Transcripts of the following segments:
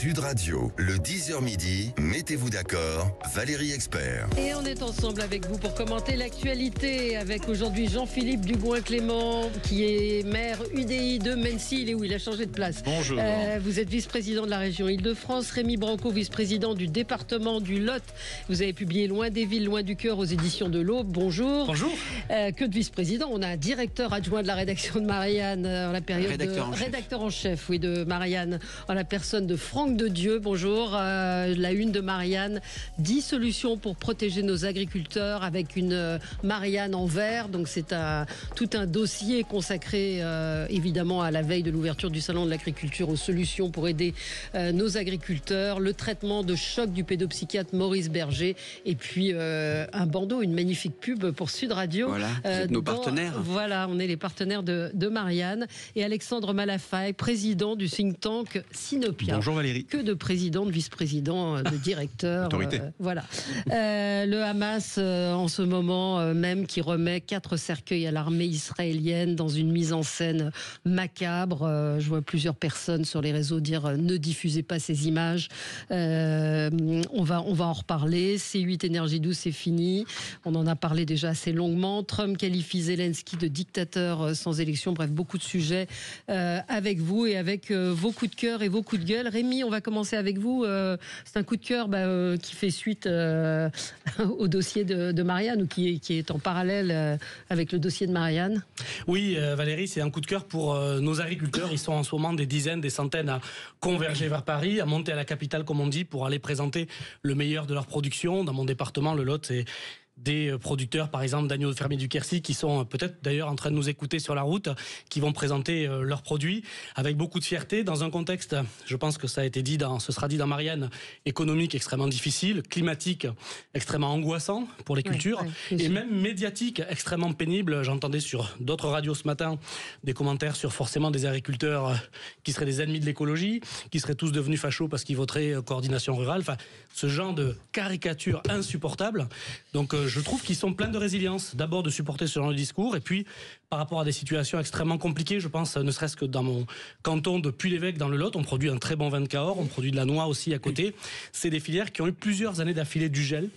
Sud Radio, le 10h midi, mettez-vous d'accord, Valérie Expert. Et on est ensemble avec vous pour commenter l'actualité avec aujourd'hui Jean-Philippe Dugouin-Clément qui est maire UDI de Mennecy. Il est où? Il a changé de place. Bonjour. Vous êtes vice-président de la région Île-de-France. Rémi Branco, vice-président du département du Lot. Vous avez publié Loin des villes, loin du cœur aux éditions de l'Aube. Bonjour. Bonjour. Que de vice-président. On a un directeur adjoint de la rédaction de Marianne en la période Rédacteur en chef, oui, de Marianne en la personne de Franck de Dieu. Bonjour. La une de Marianne, 10 solutions pour protéger nos agriculteurs avec une Marianne en vert. Donc c'est tout un dossier consacré évidemment à la veille de l'ouverture du salon de l'agriculture aux solutions pour aider nos agriculteurs. Le traitement de choc du pédopsychiatre Maurice Berger et puis un bandeau, une magnifique pub pour Sud Radio. Voilà, vous êtes nos partenaires. Voilà, on est les partenaires de Marianne. Et Alexandre Malafaye, président du think tank Sinopia. Bonjour Valérie. Que de président, de vice-président, de directeur. Autorité. Voilà. Le Hamas, en ce moment même, qui remet 4 cercueils à l'armée israélienne dans une mise en scène macabre. Je vois plusieurs personnes sur les réseaux dire ne diffusez pas ces images. On va en reparler. C8 énergie douce, c'est fini. On en a parlé déjà assez longuement. Trump qualifie Zelensky de dictateur sans élection. Bref, beaucoup de sujets avec vous et avec vos coups de cœur et vos coups de gueule. Rémi, on va commencer avec vous. C'est un coup de cœur qui fait suite au dossier de Marianne ou qui est en parallèle avec le dossier de Marianne. Oui, Valérie, c'est un coup de cœur pour nos agriculteurs. Ils sont en ce moment des dizaines, des centaines à converger vers Paris, à monter à la capitale, comme on dit, pour aller présenter le meilleur de leur production. Dans mon département, le Lot, c'est des producteurs, par exemple, d'agneaux fermiers du Quercy, qui sont peut-être d'ailleurs en train de nous écouter sur la route, qui vont présenter leurs produits avec beaucoup de fierté dans un contexte, je pense que ça a été dit, ce sera dit dans Marianne, économique extrêmement difficile, climatique extrêmement angoissant pour les cultures, et même médiatique extrêmement pénible. J'entendais sur d'autres radios ce matin des commentaires sur forcément des agriculteurs qui seraient des ennemis de l'écologie, qui seraient tous devenus fachos parce qu'ils voteraient coordination rurale. Enfin, ce genre de caricature insupportable. Donc je trouve qu'ils sont pleins de résilience, d'abord de supporter ce genre de discours, et puis par rapport à des situations extrêmement compliquées, je pense, ne serait-ce que dans mon canton de Puy-l'Évêque, dans le Lot, on produit un très bon vin de Cahors, on produit de la noix aussi à côté. C'est des filières qui ont eu plusieurs années d'affilée du gel,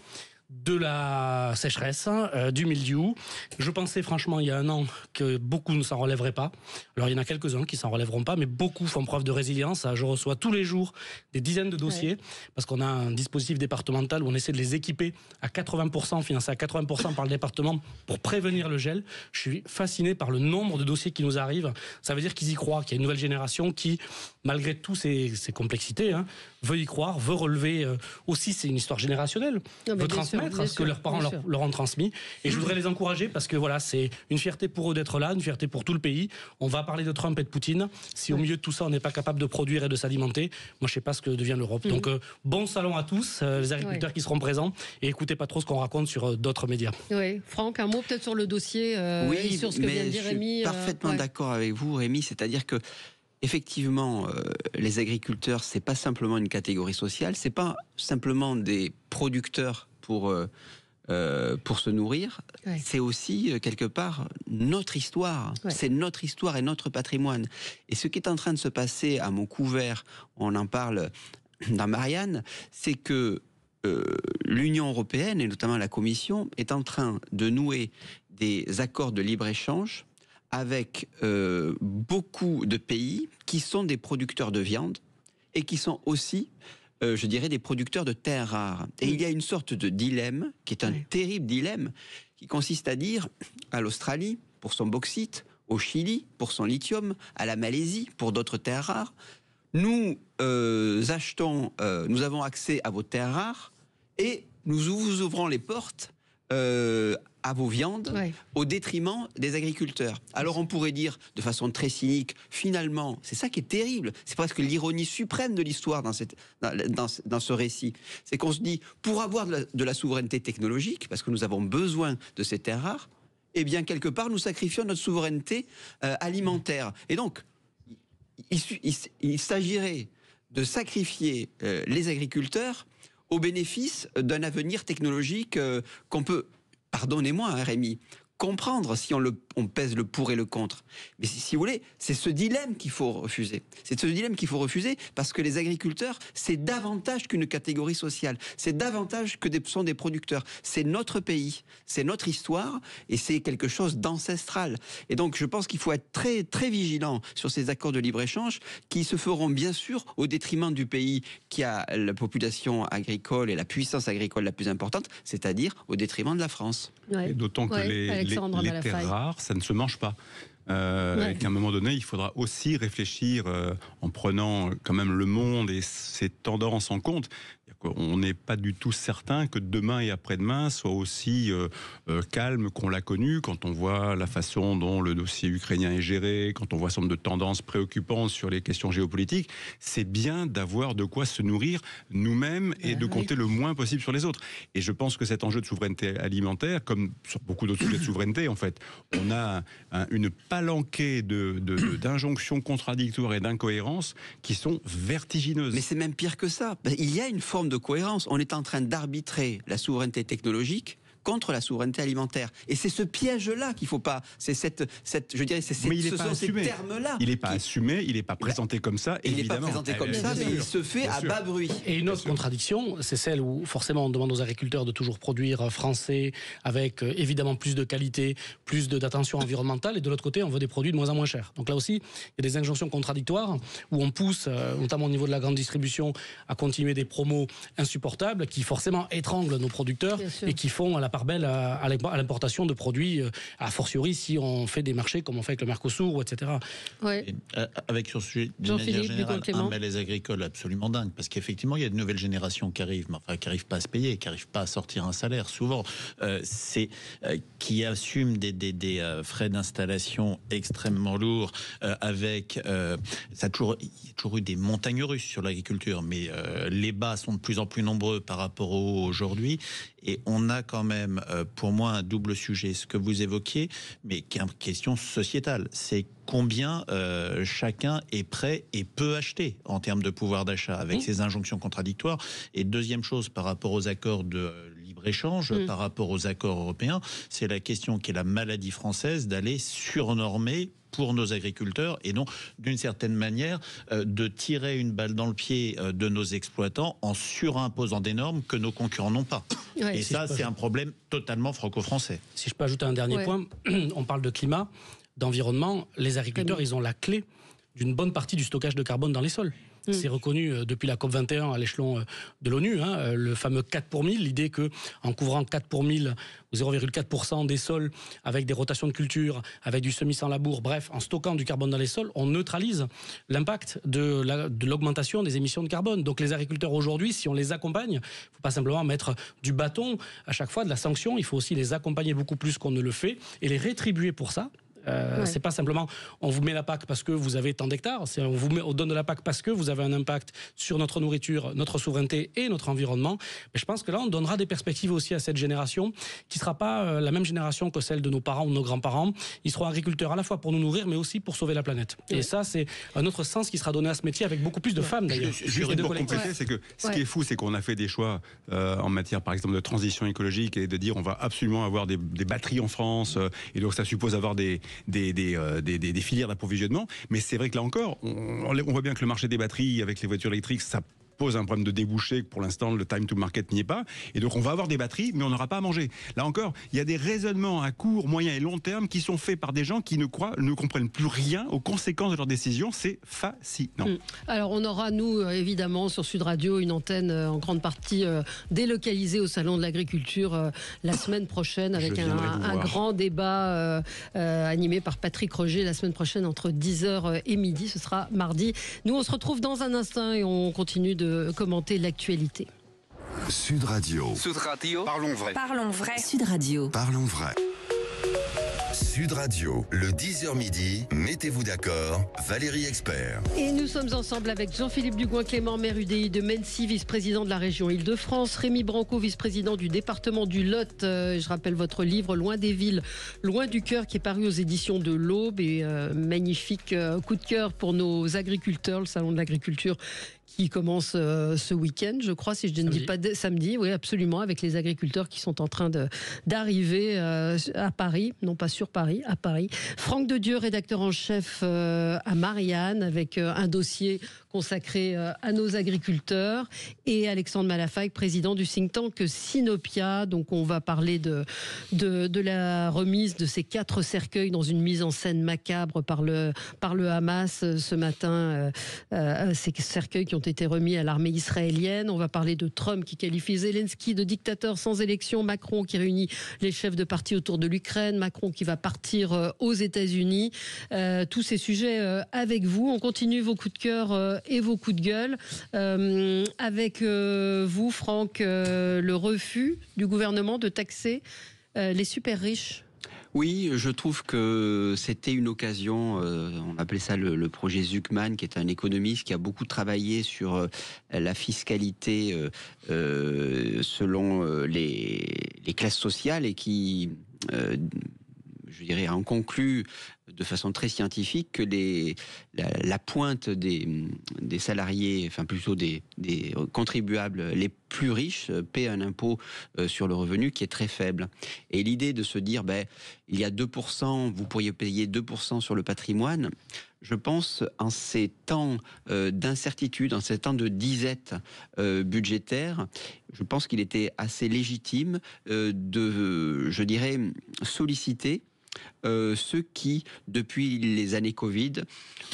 de la sécheresse, du mildiou. Je pensais franchement il y a un an que beaucoup ne s'en relèveraient pas. Alors il y en a quelques-uns qui s'en relèveront pas, mais beaucoup font preuve de résilience. Je reçois tous les jours des dizaines de dossiers, parce qu'on a un dispositif départemental où on essaie de les équiper à 80%, financé à 80% par le département pour prévenir le gel. Je suis fasciné par le nombre de dossiers qui nous arrivent. Ça veut dire qu'ils y croient, qu'il y a une nouvelle génération qui, malgré toutes ces complexités, veut y croire, veut relever. Aussi, c'est une histoire générationnelle. Veut transmettre ce que leurs parents leur ont transmis. Et je voudrais les encourager parce que voilà, c'est une fierté pour eux d'être là, une fierté pour tout le pays. On va parler de Trump et de Poutine. Si au milieu de tout ça, on n'est pas capable de produire et de s'alimenter, moi je sais pas ce que devient l'Europe. Donc bon salon à tous, les agriculteurs qui seront présents, et écoutez pas trop ce qu'on raconte sur d'autres médias. Oui, Franck, un mot peut-être sur le dossier et sur ce que vient de dire Rémi. Je suis parfaitement d'accord avec vous, Rémi, c'est-à-dire que effectivement, les agriculteurs, c'est pas simplement une catégorie sociale, c'est pas simplement des producteurs pour se nourrir, c'est aussi quelque part notre histoire. C'est notre histoire et notre patrimoine. Et ce qui est en train de se passer à Montcouvert, on en parle dans Marianne, c'est que l'Union européenne et notamment la Commission est en train de nouer des accords de libre-échange avec beaucoup de pays qui sont des producteurs de viande et qui sont aussi je dirais des producteurs de terres rares. Et il y a une sorte de dilemme, qui est un terrible dilemme, qui consiste à dire à l'Australie, pour son bauxite, au Chili, pour son lithium, à la Malaisie, pour d'autres terres rares, nous nous avons accès à vos terres rares, et nous vous ouvrons les portes à vos viandes, au détriment des agriculteurs. Alors on pourrait dire, de façon très cynique, finalement, c'est ça qui est terrible, c'est presque l'ironie suprême de l'histoire dans ce récit, c'est qu'on se dit, pour avoir de la souveraineté technologique, parce que nous avons besoin de ces terres rares, eh bien quelque part nous sacrifions notre souveraineté alimentaire. Et donc, il s'agirait de sacrifier les agriculteurs au bénéfice d'un avenir technologique qu'on peut, pardonnez-moi Rémi, comprendre si on on pèse le pour et le contre. Mais si vous voulez, c'est ce dilemme qu'il faut refuser. C'est ce dilemme qu'il faut refuser parce que les agriculteurs, c'est davantage qu'une catégorie sociale. C'est davantage que sont des producteurs. C'est notre pays, c'est notre histoire et c'est quelque chose d'ancestral. Et donc, je pense qu'il faut être très, très vigilant sur ces accords de libre-échange qui se feront bien sûr au détriment du pays qui a la population agricole et la puissance agricole la plus importante, c'est-à-dire au détriment de la France. Ouais. Et d'autant que les terres rares, ça ne se mange pas. Et qu'à un moment donné, il faudra aussi réfléchir en prenant quand même le monde et ses tendances en compte. On n'est pas du tout certain que demain et après-demain soit aussi calme qu'on l'a connu quand on voit la façon dont le dossier ukrainien est géré, quand on voit un certain nombre de tendances préoccupantes sur les questions géopolitiques. C'est bien d'avoir de quoi se nourrir nous-mêmes et de compter le moins possible sur les autres. Et je pense que cet enjeu de souveraineté alimentaire, comme sur beaucoup d'autres sujets de souveraineté, en fait, on a une palanquée d'injonctions contradictoires et d'incohérences qui sont vertigineuses. Mais c'est même pire que ça. Il y a une forme de cohérence. On est en train d'arbitrer la souveraineté technologique contre la souveraineté alimentaire. Et c'est ce piège-là qu'il ne faut pas... C'est ces termes-là. Il n'est pas assumé, il n'est pas présenté comme ça, il évidemment. Il n'est pas présenté comme ça, mais il se fait à bas bruit. Et une autre contradiction, c'est celle où forcément on demande aux agriculteurs de toujours produire français, avec évidemment plus de qualité, plus d'attention environnementale, et de l'autre côté, on veut des produits de moins en moins chers. Donc là aussi, il y a des injonctions contradictoires, où on pousse, notamment au niveau de la grande distribution, à continuer des promos insupportables, qui forcément étranglent nos producteurs, et qui font la part belle à l'importation de produits, a fortiori si on fait des marchés comme on fait avec le Mercosur, etc. Ouais. Avec sur ce sujet d'une manière générale, un malaise agricole absolument dingue, parce qu'effectivement il y a de nouvelles générations qui arrivent, mais enfin qui n'arrivent pas à se payer, qui n'arrivent pas à sortir un salaire, souvent qui assument des frais d'installation extrêmement lourds, avec il y a toujours eu des montagnes russes sur l'agriculture, mais les bas sont de plus en plus nombreux par rapport aux hauts aujourd'hui. Et on a quand même, pour moi, un double sujet, ce que vous évoquiez, mais qui est une question sociétale. C'est combien chacun est prêt et peut acheter en termes de pouvoir d'achat, avec ces injonctions contradictoires. Et deuxième chose, par rapport aux accords de libre-échange, par rapport aux accords européens, c'est la question qui est la maladie française d'aller surnormer pour nos agriculteurs et non, d'une certaine manière, de tirer une balle dans le pied de nos exploitants en surimposant des normes que nos concurrents n'ont pas. Ouais, et si ça, c'est un problème totalement franco-français. Si je peux ajouter un dernier point, on parle de climat, d'environnement. Les agriculteurs, ils ont la clé d'une bonne partie du stockage de carbone dans les sols. C'est reconnu depuis la COP21 à l'échelon de l'ONU, le fameux 4 pour 1000, l'idée qu'en couvrant 4 pour 1000 ou 0,4% des sols avec des rotations de culture, avec du semis sans labour, bref, en stockant du carbone dans les sols, on neutralise l'impact de l'augmentation des émissions de carbone. Donc les agriculteurs aujourd'hui, si on les accompagne, il ne faut pas simplement mettre du bâton à chaque fois, de la sanction, il faut aussi les accompagner beaucoup plus qu'on ne le fait et les rétribuer pour ça. C'est pas simplement on vous met la PAC parce que vous avez tant d'hectares, c'est on donne de la PAC parce que vous avez un impact sur notre nourriture, notre souveraineté et notre environnement. Mais je pense que là on donnera des perspectives aussi à cette génération qui sera pas la même génération que celle de nos parents ou de nos grands-parents. Ils seront agriculteurs à la fois pour nous nourrir mais aussi pour sauver la planète. Et ça c'est un autre sens qui sera donné à ce métier avec beaucoup plus de femmes d'ailleurs. Juste pour compléter, c'est que ce qui est fou, c'est qu'on a fait des choix en matière par exemple de transition écologique et de dire on va absolument avoir des batteries en France et donc ça suppose avoir des filières d'approvisionnement, mais c'est vrai que là encore, on voit bien que le marché des batteries avec les voitures électriques, ça pose un problème de débouché, que pour l'instant le time to market n'y est pas, et donc on va avoir des batteries mais on n'aura pas à manger. Là encore, il y a des raisonnements à court, moyen et long terme qui sont faits par des gens qui ne comprennent plus rien aux conséquences de leurs décisions. C'est fascinant. Alors on aura nous évidemment sur Sud Radio une antenne en grande partie délocalisée au Salon de l'Agriculture la semaine prochaine avec un grand débat animé par Patrick Roger la semaine prochaine entre 10h et midi, ce sera mardi. Nous on se retrouve dans un instant et on continue de commenter l'actualité. Sud Radio. Sud Radio. Parlons vrai. Parlons vrai. Sud Radio. Parlons vrai. Sud Radio, le 10h midi, mettez-vous d'accord, Valérie Expert. Et nous sommes ensemble avec Jean-Philippe Dugoin-Clément, maire UDI de Mennecy, vice-président de la région Île-de-France, Rémi Branco, vice-président du département du Lot. Je rappelle votre livre Loin des villes, loin du cœur, qui est paru aux éditions de l'Aube, et magnifique coup de cœur pour nos agriculteurs, le salon de l'agriculture qui commence ce week-end, je crois, si je ne dis pas samedi, oui, absolument, avec les agriculteurs qui sont en train d'arriver à Paris, non pas sur sur Paris, à Paris. Franck Dedieu, rédacteur en chef à Marianne, avec un dossier consacré à nos agriculteurs, et Alexandre Malafaille, président du think tank Sinopia. Donc on va parler de la remise de ces 4 cercueils dans une mise en scène macabre par le Hamas ce matin, ces cercueils qui ont été remis à l'armée israélienne. On va parler de Trump qui qualifie Zelensky de dictateur sans élection, Macron qui réunit les chefs de parti autour de l'Ukraine, Macron qui va partir aux États-Unis. Tous ces sujets avec vous. On continue vos coups de cœur et vos coups de gueule. Avec vous, Franck, le refus du gouvernement de taxer les super riches. Oui, je trouve que c'était une occasion, on appelait ça le projet Zuckman, qui est un économiste qui a beaucoup travaillé sur la fiscalité selon les classes sociales et qui, je dirais, en conclut de façon très scientifique que la pointe des salariés, enfin plutôt des contribuables les plus riches paient un impôt sur le revenu qui est très faible. Et l'idée de se dire, il y a 2%, vous pourriez payer 2% sur le patrimoine, je pense, en ces temps d'incertitude, en ces temps de disette budgétaire, je pense qu'il était assez légitime de, je dirais, solliciter ceux qui, depuis les années Covid,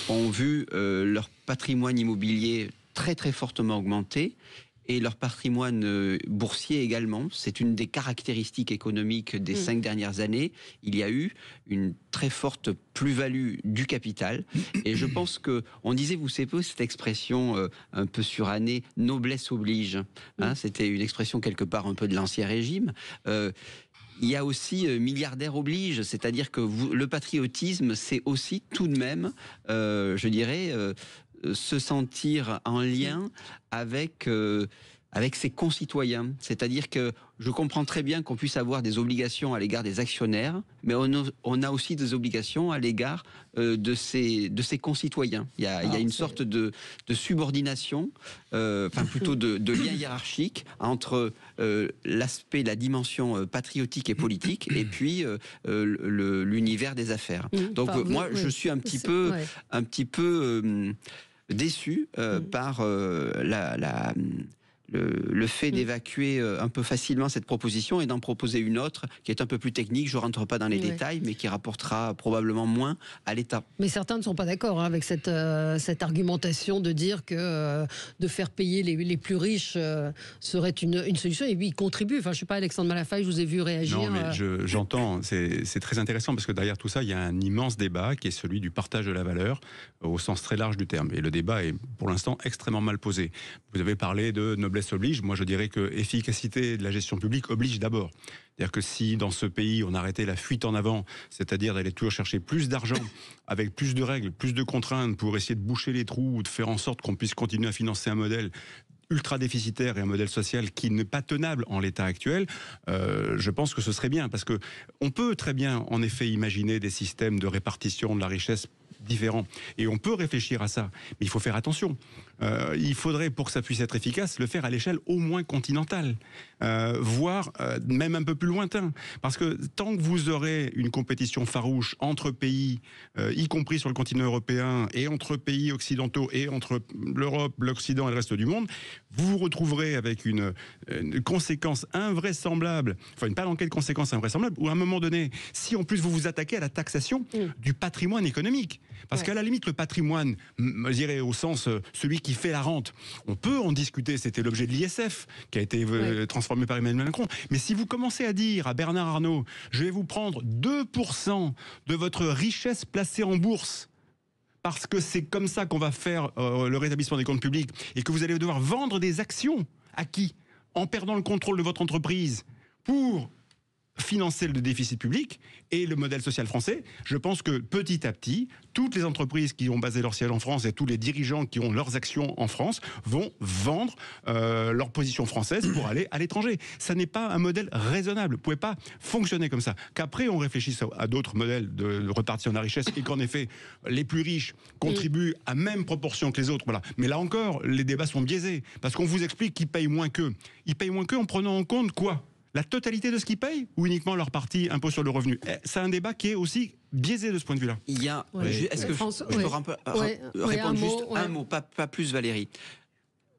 ont vu leur patrimoine immobilier très très fortement augmenter et leur patrimoine boursier également. C'est une des caractéristiques économiques des 5 dernières années. Il y a eu une très forte plus-value du capital. Et je pense que, on disait, vous savez, cette expression un peu surannée, noblesse oblige. Hein, c'était une expression quelque part un peu de l'Ancien Régime. Il y a aussi milliardaire oblige, c'est-à-dire que le patriotisme, c'est aussi tout de même, je dirais, se sentir en lien avec ses concitoyens. C'est-à-dire que je comprends très bien qu'on puisse avoir des obligations à l'égard des actionnaires, mais on a aussi des obligations à l'égard de ses concitoyens. Il y a une sorte de subordination, enfin plutôt de lien hiérarchique entre l'aspect, la dimension patriotique et politique, et puis l'univers des affaires. Donc moi, je suis un petit peu déçu par le fait d'évacuer un peu facilement cette proposition et d'en proposer une autre qui est un peu plus technique. Je ne rentre pas dans les détails, mais qui rapportera probablement moins à l'État. Mais certains ne sont pas d'accord avec cette argumentation de dire que de faire payer les plus riches serait une solution. Et puis ils contribuent. Enfin, je ne sais pas, Alexandre Malafaille, je vous ai vu réagir. Non, mais j'entends. C'est très intéressant parce que derrière tout ça, il y a un immense débat qui est celui du partage de la valeur au sens très large du terme. Et le débat est pour l'instant extrêmement mal posé. Vous avez parlé de noblesse oblige. Moi, je dirais que efficacité de la gestion publique oblige d'abord. C'est-à-dire que si dans ce pays on arrêtait la fuite en avant, c'est-à-dire d'aller toujours chercher plus d'argent avec plus de règles, plus de contraintes pour essayer de boucher les trous ou de faire en sorte qu'on puisse continuer à financer un modèle ultra déficitaire et un modèle social qui n'est pas tenable en l'état actuel, je pense que ce serait bien, parce que on peut très bien en effet imaginer des systèmes de répartition de la richesse différents, et on peut réfléchir à ça, mais il faut faire attention. Il faudrait, pour que ça puisse être efficace, le faire à l'échelle au moins continentale, voire même un peu plus lointain, parce que tant que vous aurez une compétition farouche entre pays, y compris sur le continent européen, et entre pays occidentaux, et entre l'Europe, l'Occident et le reste du monde, vous vous retrouverez avec une conséquence invraisemblable, enfin une palanquée de conséquences invraisemblables, où à un moment donné, si en plus vous vous attaquez à la taxation du patrimoine économique, parce qu'à la limite le patrimoine, je dirais au sens celui qui fait la rente, on peut en discuter, c'était l'objet de l'ISF qui a été transformé par Emmanuel Macron, mais si vous commencez à dire à Bernard Arnault, je vais vous prendre 2% de votre richesse placée en bourse, parce que c'est comme ça qu'on va faire le rétablissement des comptes publics, et que vous allez devoir vendre des actions à qui ? En perdant le contrôle de votre entreprise pour financer le déficit public et le modèle social français. Je pense que petit à petit, toutes les entreprises qui ont basé leur siège en France et tous les dirigeants qui ont leurs actions en France vont vendre leur position française pour aller à l'étranger. Ça n'est pas un modèle raisonnable. Vous ne pouvez pas fonctionner comme ça. Qu'après, on réfléchisse à d'autres modèles de répartition de la richesse et qu'en effet, les plus riches contribuent à même proportion que les autres. Voilà. Mais là encore, les débats sont biaisés parce qu'on vous explique qu'ils payent moins qu'eux. Ils payent moins qu'eux en prenant en compte quoi ? La totalité de ce qu'ils payent ou uniquement leur partie impôt sur le revenu? C'est un débat qui est aussi biaisé de ce point de vue-là. Il y a. Est-ce que je peux répondre juste un mot, pas plus, Valérie?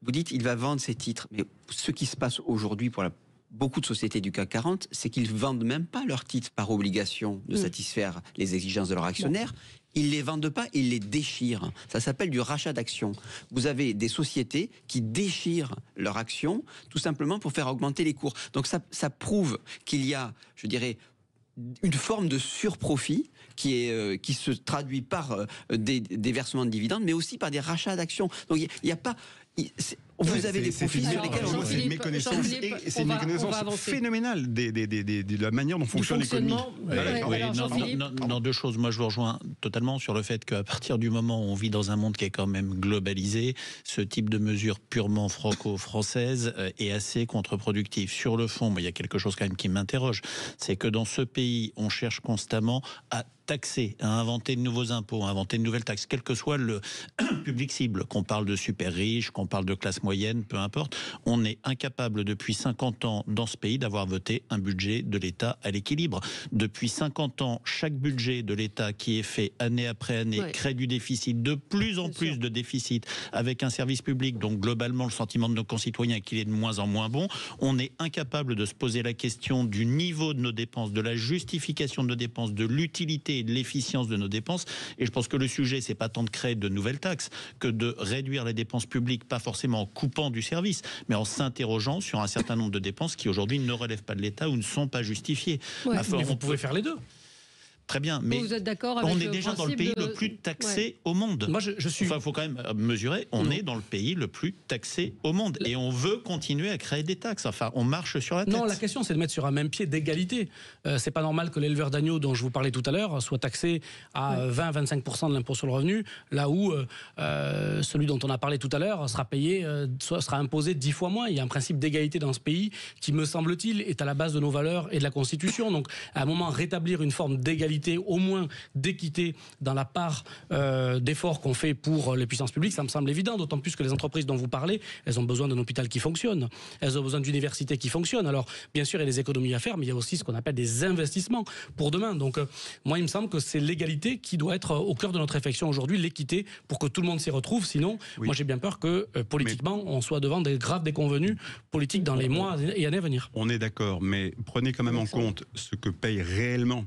Vous dites il va vendre ses titres, mais ce qui se passe aujourd'hui pour beaucoup de sociétés du CAC 40, c'est qu'ils ne vendent même pas leurs titres par obligation de satisfaire les exigences de leurs actionnaires. Ils ne les vendent pas, ils les déchirent. Ça s'appelle du rachat d'actions. Vous avez des sociétés qui déchirent leurs actions tout simplement pour faire augmenter les cours. Donc ça prouve qu'il y a, je dirais, une forme de surprofit qui se traduit par des versements de dividendes, mais aussi par des rachats d'actions. Donc il n'y a pas... Vous avez des profits sur lesquels on... C'est une méconnaissance phénoménale de la manière dont fonctionne l'économie. Non, deux choses. Moi, je vous rejoins totalement sur le fait qu'à partir du moment où on vit dans un monde qui est quand même globalisé, ce type de mesure purement franco-française est assez contre-productif. Sur le fond, il y a quelque chose quand même qui m'interroge. C'est que dans ce pays, on cherche constamment à taxer, à inventer de nouveaux impôts, à inventer de nouvelles taxes, quel que soit le public cible, qu'on parle de super riches, qu'on parle de classe moyenne, peu importe. On est incapable depuis 50 ans dans ce pays d'avoir voté un budget de l'État à l'équilibre. Depuis 50 ans, chaque budget de l'État qui est fait année après année crée du déficit, de plus en plus de déficit, avec un service public, donc globalement le sentiment de nos concitoyens qu'il est de moins en moins bon. On est incapable de se poser la question du niveau de nos dépenses, de la justification de nos dépenses, de l'utilité et de l'efficience de nos dépenses. Et je pense que le sujet, c'est pas tant de créer de nouvelles taxes que de réduire les dépenses publiques, pas forcément en coupant du service, mais en s'interrogeant sur un certain nombre de dépenses qui aujourd'hui ne relèvent pas de l'État ou ne sont pas justifiées. Mais vous pouvez faire les deux. Très bien, mais vous êtes d'accord avec on est déjà dans le pays le plus taxé au monde. Moi, je suis... Enfin, il faut quand même mesurer, on est dans le pays le plus taxé au monde. Et on veut continuer à créer des taxes. Enfin, on marche sur la tête. Non, la question, c'est de mettre sur un même pied d'égalité. C'est pas normal que l'éleveur d'agneaux dont je vous parlais tout à l'heure soit taxé à 20-25% de l'impôt sur le revenu, là où celui dont on a parlé tout à l'heure sera imposé 10 fois moins. Il y a un principe d'égalité dans ce pays qui, me semble-t-il, est à la base de nos valeurs et de la Constitution. Donc, à un moment, rétablir une forme d'égalité, au moins d'équité dans la part d'efforts qu'on fait pour les puissances publiques, ça me semble évident, d'autant plus que les entreprises dont vous parlez, elles ont besoin d'un hôpital qui fonctionne, elles ont besoin d'universités qui fonctionnent. Alors, bien sûr, il y a des économies à faire, mais il y a aussi ce qu'on appelle des investissements pour demain. Donc, moi, il me semble que c'est l'égalité qui doit être au cœur de notre réflexion aujourd'hui, l'équité, pour que tout le monde s'y retrouve. Sinon, moi, j'ai bien peur que, politiquement, on soit devant des graves déconvenues politiques dans les mois et années à venir. On est d'accord, mais prenez quand même en compte ce que payent réellement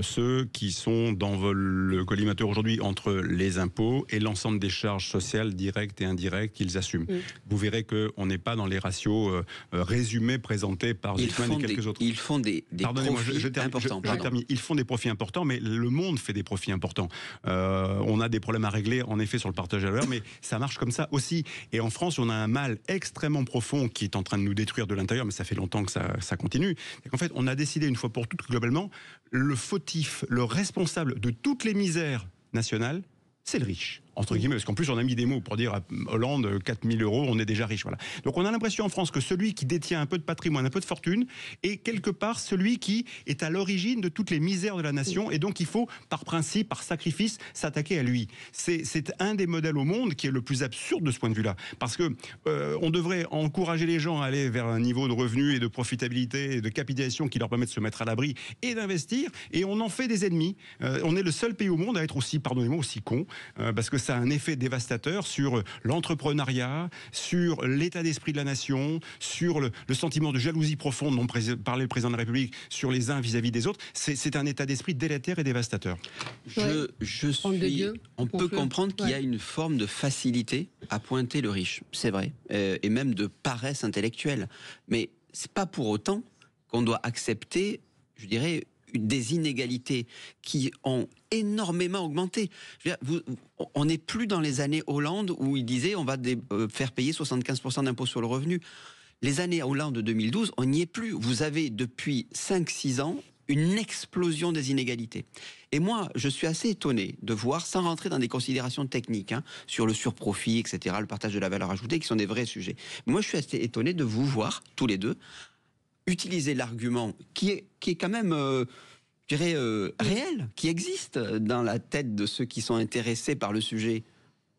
ceux qui sont dans le collimateur aujourd'hui entre les impôts et l'ensemble des charges sociales directes et indirectes qu'ils assument. Vous verrez qu'on n'est pas dans les ratios résumés présentés par Zucman et quelques autres. Ils font des profits importants. Ils font des profits importants, mais le monde fait des profits importants. On a des problèmes à régler, en effet, sur le partage de la valeur, mais ça marche comme ça aussi. Et en France, on a un mal extrêmement profond qui est en train de nous détruire de l'intérieur, mais ça fait longtemps que ça continue. Et qu'en fait, on a décidé une fois pour toutes, globalement, le fautif, le responsable de toutes les misères nationales, c'est le riche. Entre guillemets, parce qu'en plus on a mis des mots pour dire à Hollande 4 000 €, on est déjà riche. Voilà. Donc on a l'impression en France que celui qui détient un peu de patrimoine, un peu de fortune, est quelque part celui qui est à l'origine de toutes les misères de la nation, et donc il faut, par principe, par sacrifice, s'attaquer à lui. C'est un des modèles au monde qui est le plus absurde de ce point de vue-là, parce que on devrait encourager les gens à aller vers un niveau de revenu et de profitabilité et de capitalisation qui leur permet de se mettre à l'abri et d'investir, et on en fait des ennemis. On est le seul pays au monde à être aussi, pardonnez-moi, aussi con, parce que ça a un effet dévastateur sur l'entrepreneuriat, sur l'état d'esprit de la nation, sur le sentiment de jalousie profonde dont parlait le président de la République, sur les uns vis-à-vis des autres. C'est un état d'esprit délétère et dévastateur. On peut comprendre qu'il y a une forme de facilité à pointer le riche, c'est vrai, et même de paresse intellectuelle. Mais c'est pas pour autant qu'on doit accepter, je dirais, des inégalités qui ont énormément augmenté. Je veux dire, on n'est plus dans les années Hollande où il disait on va faire payer 75% d'impôt sur le revenu. Les années Hollande 2012, on n'y est plus. Vous avez depuis 5-6 ans une explosion des inégalités. Et moi, je suis assez étonné de voir, sans rentrer dans des considérations techniques, sur le surprofit, etc., le partage de la valeur ajoutée, qui sont des vrais sujets. Mais moi, je suis assez étonné de vous voir, tous les deux, utiliser l'argument qui est quand même, je dirais, réel, qui existe dans la tête de ceux qui sont intéressés par le sujet.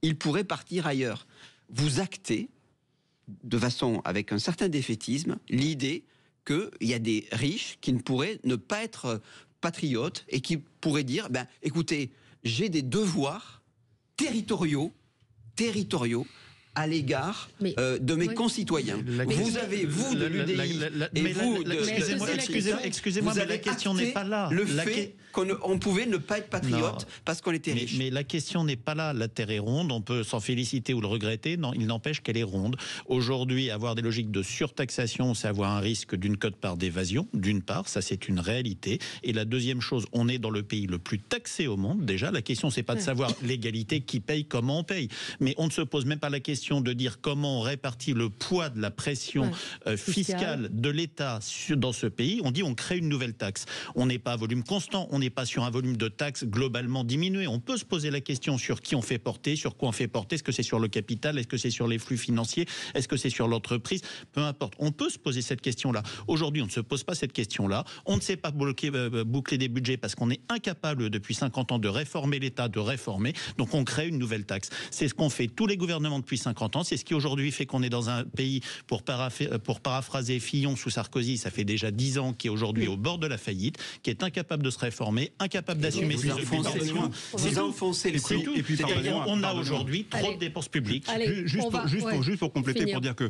Il pourrait partir ailleurs. Vous actez, de façon avec un certain défaitisme, l'idée qu'il y a des riches qui ne pourraient ne pas être patriotes et qui pourraient dire, écoutez, j'ai des devoirs territoriaux à l'égard de mes concitoyens. Vous avez, vous de l'UDI, et vous de... Excusez-moi, mais la question n'est pas là. Le fait qu'on pouvait ne pas être patriote parce qu'on était riche. Mais la question n'est pas là. La Terre est ronde, on peut s'en féliciter ou le regretter. Non, il n'empêche qu'elle est ronde. Aujourd'hui, avoir des logiques de surtaxation, c'est avoir un risque d'une quote-part d'évasion, d'une part, ça c'est une réalité. Et la deuxième chose, on est dans le pays le plus taxé au monde. Déjà, la question, c'est pas de savoir l'égalité, qui paye, comment on paye. Mais on ne se pose même pas la question de dire comment on répartit le poids de la pression fiscale de l'État dans ce pays. On dit on crée une nouvelle taxe. On n'est pas à volume constant, on n'est pas sur un volume de taxes globalement diminué. On peut se poser la question sur qui on fait porter, sur quoi on fait porter. Est-ce que c'est sur le capital? Est-ce que c'est sur les flux financiers? Est-ce que c'est sur l'entreprise? Peu importe. On peut se poser cette question-là. Aujourd'hui, on ne se pose pas cette question-là. On ne sait pas boucler des budgets parce qu'on est incapable depuis 50 ans de réformer l'État, de réformer. Donc on crée une nouvelle taxe. C'est ce qu'ont fait tous les gouvernements depuis 50 ans. C'est ce qui aujourd'hui fait qu'on est dans un pays, pour paraphraser Fillon sous Sarkozy, ça fait déjà 10 ans, qui est aujourd'hui au bord de la faillite, qui est incapable de se réformer, incapable d'assumer ses obligations. Vous enfoncez le tout. Et puis, on a aujourd'hui trop de dépenses publiques. Juste pour compléter, pour dire que,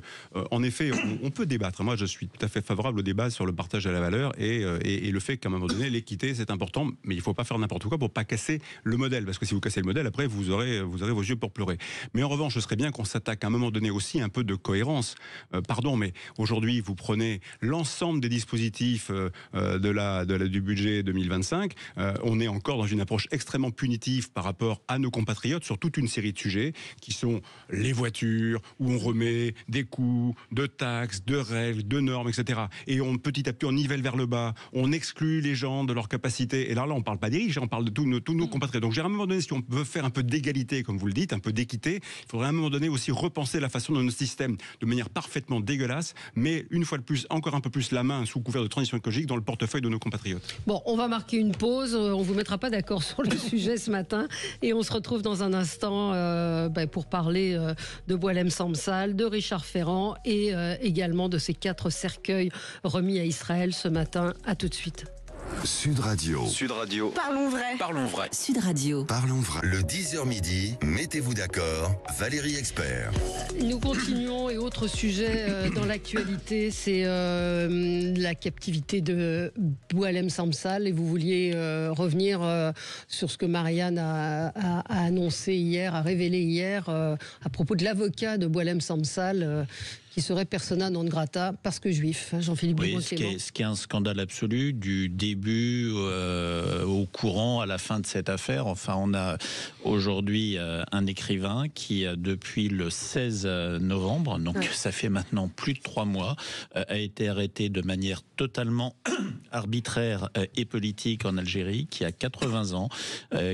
en effet, on peut débattre. Moi, je suis tout à fait favorable au débat sur le partage de la valeur et le fait qu'à un moment donné, l'équité, c'est important, mais il ne faut pas faire n'importe quoi pour pas casser le modèle. Parce que si vous cassez le modèle, après, vous aurez vos yeux pour pleurer. Mais en revanche, ce serait bien qu'on s'attaque à un moment donné aussi un peu de cohérence. Mais aujourd'hui, vous prenez l'ensemble des dispositifs du budget 2025. On est encore dans une approche extrêmement punitive par rapport à nos compatriotes sur toute une série de sujets qui sont les voitures, où on remet des coûts, de taxes, de règles, de normes, etc. Et petit à petit, on nivelle vers le bas, on exclut les gens de leur capacité. Et là, on ne parle pas des riches, on parle de tous nos compatriotes. Donc, à un moment donné, si on veut faire un peu d'égalité, comme vous le dites, un peu d'équité, il faudrait à un moment donné aussi repenser la façon dont notre système, de manière parfaitement dégueulasse, mais une fois de plus, encore un peu plus la main sous couvert de transition écologique dans le portefeuille de nos compatriotes. Bon, on va marquer une pause. On ne vous mettra pas d'accord sur le sujet ce matin. Et on se retrouve dans un instant pour parler de Boualem Samsal, de Richard Ferrand et également de ces 4 cercueils remis à Israël ce matin. À tout de suite. Sud Radio. Parlons vrai. Sud Radio. Parlons vrai. Le 10h midi, mettez-vous d'accord, Valérie Expert. Nous continuons et autre sujet dans l'actualité, c'est la captivité de Boualem Samsal. Et vous vouliez revenir sur ce que Marianne a annoncé hier, a révélé hier à propos de l'avocat de Boualem Samsal qui serait persona non grata parce que juif. Jean-Philippe Dubreuil. Ce qui est un scandale absolu du début au courant à la fin de cette affaire. Enfin, on a aujourd'hui un écrivain qui, depuis le 16 novembre, donc ça fait maintenant plus de 3 mois, a été arrêté de manière totalement arbitraire et politique en Algérie, qui a 80 ans,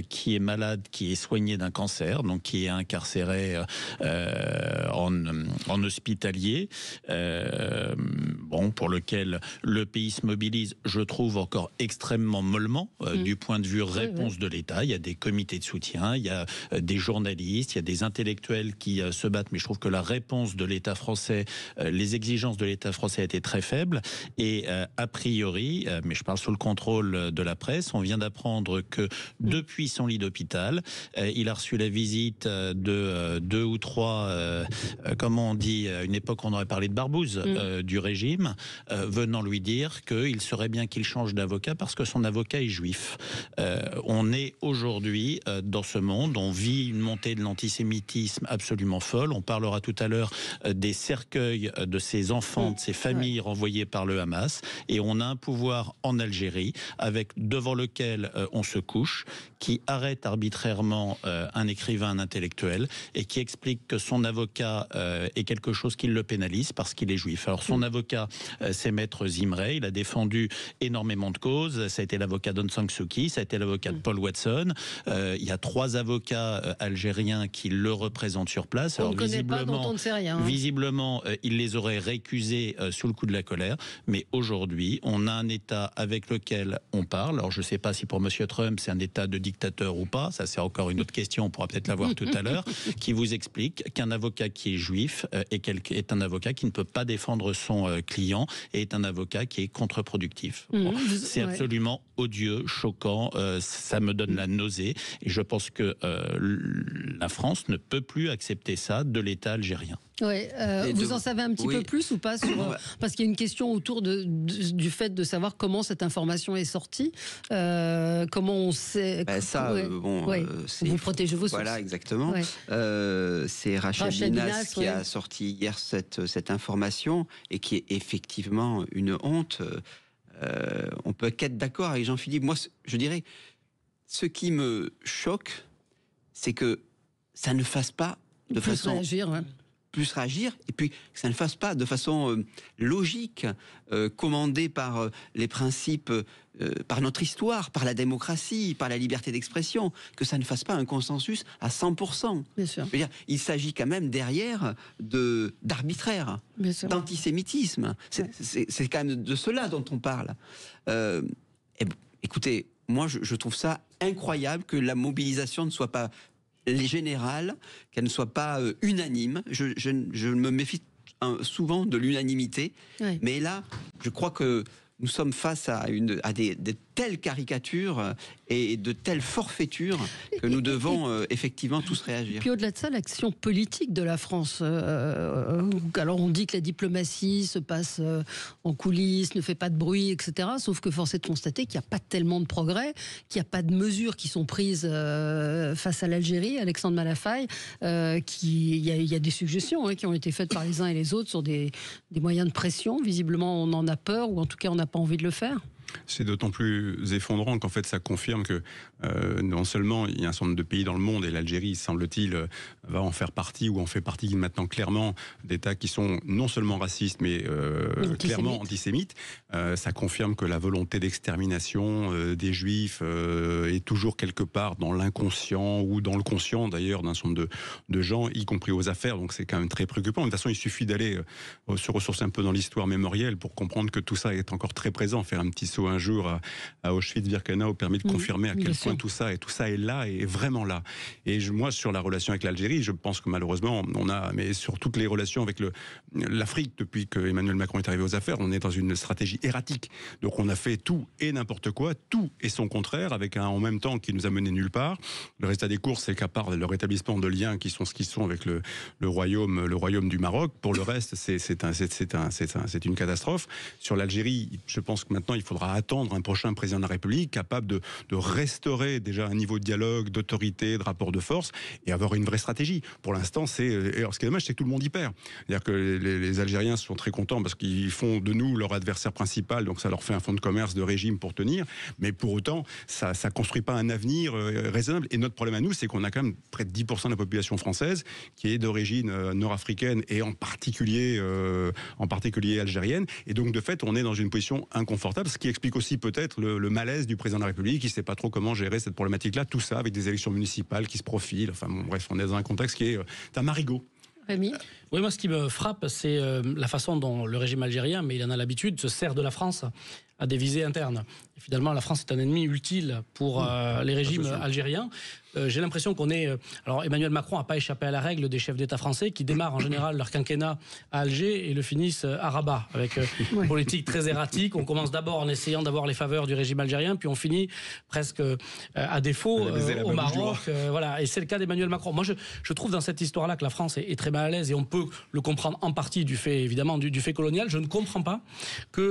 qui est malade, qui est soigné d'un cancer, donc qui est incarcéré en hospitalier. Pour lequel le pays se mobilise, je trouve encore extrêmement mollement du point de vue réponse de l'État. Il y a des comités de soutien, il y a des journalistes, il y a des intellectuels qui se battent, mais je trouve que la réponse de l'État français, les exigences de l'État français étaient très faibles. Et a priori, mais je parle sous le contrôle de la presse, on vient d'apprendre que depuis son lit d'hôpital, il a reçu la visite de 2 ou 3, comment on dit, une époque on aurait parlé de Barbouze du régime, venant lui dire qu'il serait bien qu'il change d'avocat parce que son avocat est juif. On est aujourd'hui dans ce monde, on vit une montée de l'antisémitisme absolument folle. On parlera tout à l'heure des cercueils de ces enfants, de ces familles renvoyées par le Hamas, et on a un pouvoir en Algérie devant lequel on se couche, qui arrête arbitrairement un écrivain, un intellectuel, et qui explique que son avocat est quelque chose qui le pénalise parce qu'il est juif. Alors son avocat, c'est Maître Zimré, il a défendu énormément de causes. chose. Ça a été l'avocat d'Aung San Suu Kyi, ça a été l'avocat de Paul Watson. Il y a 3 avocats algériens qui le représentent sur place. On ne connaît pas, dont on ne sait rien. Visiblement, il les aurait récusés sous le coup de la colère. Mais aujourd'hui, on a un État avec lequel on parle. Alors, je ne sais pas si pour M. Trump, c'est un État de dictateur ou pas. Ça, c'est encore une autre question. On pourra peut-être la voir tout à l'heure. Qui vous explique qu'un avocat qui est juif est un avocat qui ne peut pas défendre son client et est un avocat qui est contre-productif. C'est absolument odieux, choquant. Ça me donne la nausée. Et je pense que la France ne peut plus accepter ça de l'État algérien. Ouais, vous en savez un petit peu plus ou pas parce qu'il y a une question autour du fait de savoir comment cette information est sortie, comment on sait. Vous protégez vos sources. Voilà, exactement. C'est Rachel Binas qui a sorti hier cette information et qui est effectivement une honte. On peut qu'être d'accord avec Jean-Philippe. Moi, je dirais, ce qui me choque, c'est que ça ne fasse pas de façon... plus réagir, et puis que ça ne fasse pas de façon logique, commandée par les principes, par notre histoire, par la démocratie, par la liberté d'expression, que ça ne fasse pas un consensus à 100%. Bien sûr. Je veux dire, il s'agit quand même derrière d'arbitraire, d'antisémitisme. C'est quand même de cela dont on parle. Écoutez, moi je trouve ça incroyable que la mobilisation ne soit pas générale, qu'elle ne soit pas unanime. Je me méfie souvent de l'unanimité, mais là, je crois que nous sommes face à des telles caricatures et de telles forfaitures que nous devons effectivement tous réagir. Puis au-delà de ça, l'action politique de la France. Alors on dit que la diplomatie se passe en coulisses, ne fait pas de bruit, etc. Sauf que force est de constater qu'il n'y a pas tellement de progrès, qu'il n'y a pas de mesures qui sont prises face à l'Algérie. Alexandre Malafaille, il y a des suggestions qui ont été faites par les uns et les autres sur des moyens de pression. Visiblement, on en a peur, ou en tout cas, on n'a pas envie de le faire. C'est d'autant plus effondrant qu'en fait ça confirme que non seulement il y a un certain nombre de pays dans le monde, et l'Algérie semble-t-il va en faire partie, ou en fait partie maintenant clairement, d'États qui sont non seulement racistes mais clairement antisémites. Ça confirme que la volonté d'extermination des Juifs est toujours quelque part dans l'inconscient ou dans le conscient d'ailleurs d'un certain nombre de gens, y compris aux affaires, donc c'est quand même très préoccupant. De toute façon, il suffit d'aller se ressourcer un peu dans l'histoire mémorielle pour comprendre que tout ça est encore très présent. Faire un petit saut un jour à Auschwitz-Birkenau permet de confirmer à quel point tout ça est là, et vraiment là. Et moi, sur la relation avec l'Algérie, je pense que malheureusement, mais sur toutes les relations avec l'Afrique, depuis que Emmanuel Macron est arrivé aux affaires, on est dans une stratégie erratique. Donc on a fait tout et n'importe quoi, tout et son contraire, avec en même temps qui nous a mené nulle part. Le résultat des courses, c'est qu'à part le rétablissement de liens qui sont ce qu'ils sont avec le royaume du Maroc, pour le reste, c'est une catastrophe. Sur l'Algérie, je pense que maintenant, il faudra attendre un prochain président de la République capable de restaurer déjà un niveau de dialogue, d'autorité, de rapport de force, et avoir une vraie stratégie. Pour l'instant, alors ce qui est dommage, c'est que tout le monde y perd. C'est-à-dire que les Algériens sont très contents parce qu'ils font de nous leur adversaire principal, donc ça leur fait un fonds de commerce de régime pour tenir, mais pour autant, ça construit pas un avenir raisonnable. Et notre problème à nous, c'est qu'on a quand même près de 10% de la population française qui est d'origine nord-africaine et en particulier algérienne. Et donc, de fait, on est dans une position inconfortable, ce qui explique aussi peut-être le malaise du président de la République, qui ne sait pas trop comment gérer cette problématique-là, tout ça avec des élections municipales qui se profilent. Enfin bon, bref, on est dans un contexte qui est un marigot. Rémi ? Oui, moi ce qui me frappe, c'est la façon dont le régime algérien, mais il en a l'habitude, se sert de la France à des visées internes. Et finalement, la France est un ennemi utile pour les régimes algériens. J'ai l'impression qu'on est... alors Emmanuel Macron n'a pas échappé à la règle des chefs d'État français qui démarrent en général leur quinquennat à Alger et le finissent à Rabat, avec une politique très erratique. On commence d'abord en essayant d'avoir les faveurs du régime algérien, puis on finit presque à défaut au Maroc. Voilà. Et c'est le cas d'Emmanuel Macron. Moi, je trouve dans cette histoire-là que la France est très mal à l'aise, et on peut le comprendre en partie du fait, évidemment, du fait colonial. Je ne comprends pas qu'on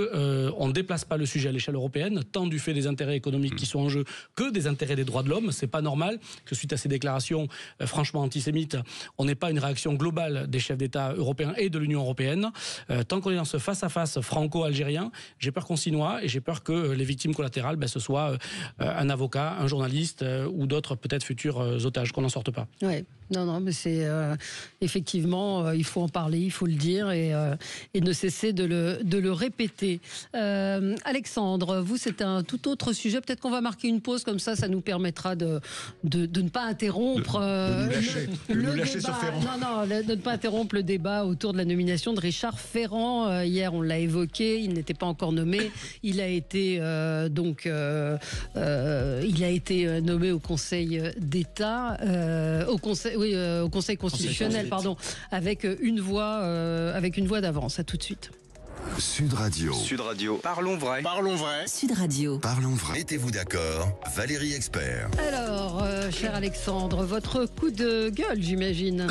ne déplace pas le sujet à l'échelle européenne, tant du fait des intérêts économiques qui sont en jeu que des intérêts des droits de l'homme. C'est pas normal que suite à ces déclarations franchement antisémites, on n'ait pas une réaction globale des chefs d'État européens et de l'Union européenne. Tant qu'on est dans ce face-à-face franco-algérien, j'ai peur qu'on s'y noie, et j'ai peur que les victimes collatérales, ce soit un avocat, un journaliste ou d'autres peut-être futurs otages, qu'on n'en sorte pas. Ouais. Non, mais c'est effectivement, il faut en parler, il faut le dire et ne cesser de le répéter. Alexandre, vous, c'est un tout autre sujet. Peut-être qu'on va marquer une pause, comme ça nous permettra de ne pas interrompre de nous lâcher sur Ferrand. Non, de ne pas interrompre le débat autour de la nomination de Richard Ferrand. Hier, on l'a évoqué, il n'était pas encore nommé. Il a été nommé au Conseil d'État, au Conseil constitutionnel, pardon, avec une voix d'avance. À tout de suite. Sud Radio. Parlons vrai. Sud Radio. Parlons vrai. Mettez-vous d'accord. Valérie Expert. Alors, cher Alexandre, votre coup de gueule, j'imagine.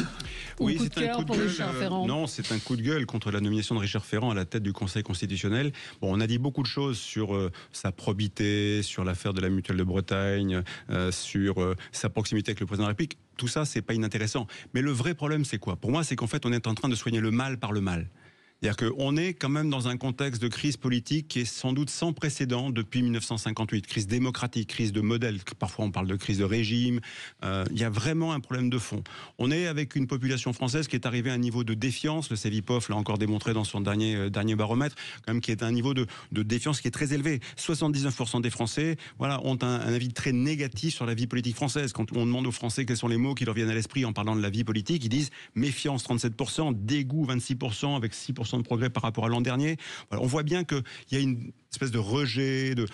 Oui, coup de cœur pour Richard Ferrand. Non, c'est un coup de gueule contre la nomination de Richard Ferrand à la tête du Conseil constitutionnel. Bon, on a dit beaucoup de choses sur sa probité, sur l'affaire de la Mutuelle de Bretagne, sur sa proximité avec le président de la République. Tout ça, c'est pas inintéressant. Mais le vrai problème, c'est quoi ? Pour moi, c'est qu'en fait, on est en train de soigner le mal par le mal. C'est-à-dire qu'on est quand même dans un contexte de crise politique qui est sans doute sans précédent depuis 1958. Crise démocratique, crise de modèle. Parfois, on parle de crise de régime. Il y a vraiment un problème de fond. On est avec une population française qui est arrivée à un niveau de défiance. Le Cevipof l'a encore démontré dans son dernier baromètre, quand même, qui est un niveau de défiance qui est très élevé. 79% des Français, ont un avis très négatif sur la vie politique française. Quand on demande aux Français quels sont les mots qui leur viennent à l'esprit en parlant de la vie politique, ils disent méfiance 37%, dégoût 26%, avec 6% de progrès par rapport à l'an dernier. Voilà, on voit bien qu'il y a une espèce de rejet, de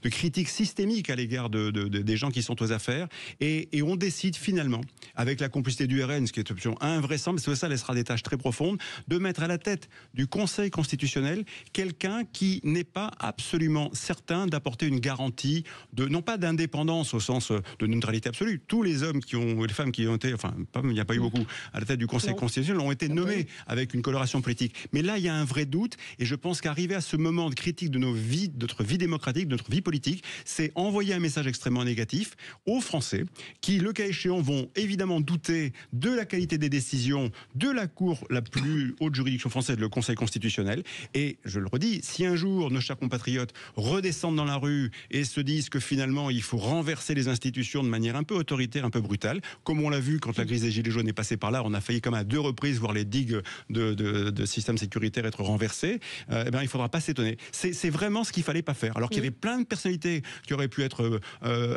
critique systémique à l'égard des gens qui sont aux affaires. Et on décide finalement, avec la complicité du RN, ce qui est une option invraisemblable, parce que ça laissera des tâches très profondes, de mettre à la tête du Conseil constitutionnel quelqu'un qui n'est pas absolument certain d'apporter une garantie non pas d'indépendance au sens de neutralité absolue. Tous les hommes les femmes qui ont été, il n'y a pas eu beaucoup, à la tête du Conseil constitutionnel ont été nommés avec une coloration politique. Mais là, il y a un vrai doute, et je pense qu'arriver à ce moment de critique de notre vie démocratique, de notre vie politique, c'est envoyer un message extrêmement négatif aux Français qui, le cas échéant, vont évidemment douter de la qualité des décisions de la Cour, la plus haute juridiction française, le Conseil constitutionnel. Et je le redis, si un jour nos chers compatriotes redescendent dans la rue et se disent que finalement il faut renverser les institutions de manière un peu autoritaire, un peu brutale, comme on l'a vu quand la crise des Gilets jaunes est passée par là, on a failli comme à 2 reprises voir les digues de système sécuritaire être renversées, il ne faudra pas s'étonner. C'est vraiment ce qu'il ne fallait pas faire. Alors qu'il y avait plein de personnalités qui auraient pu être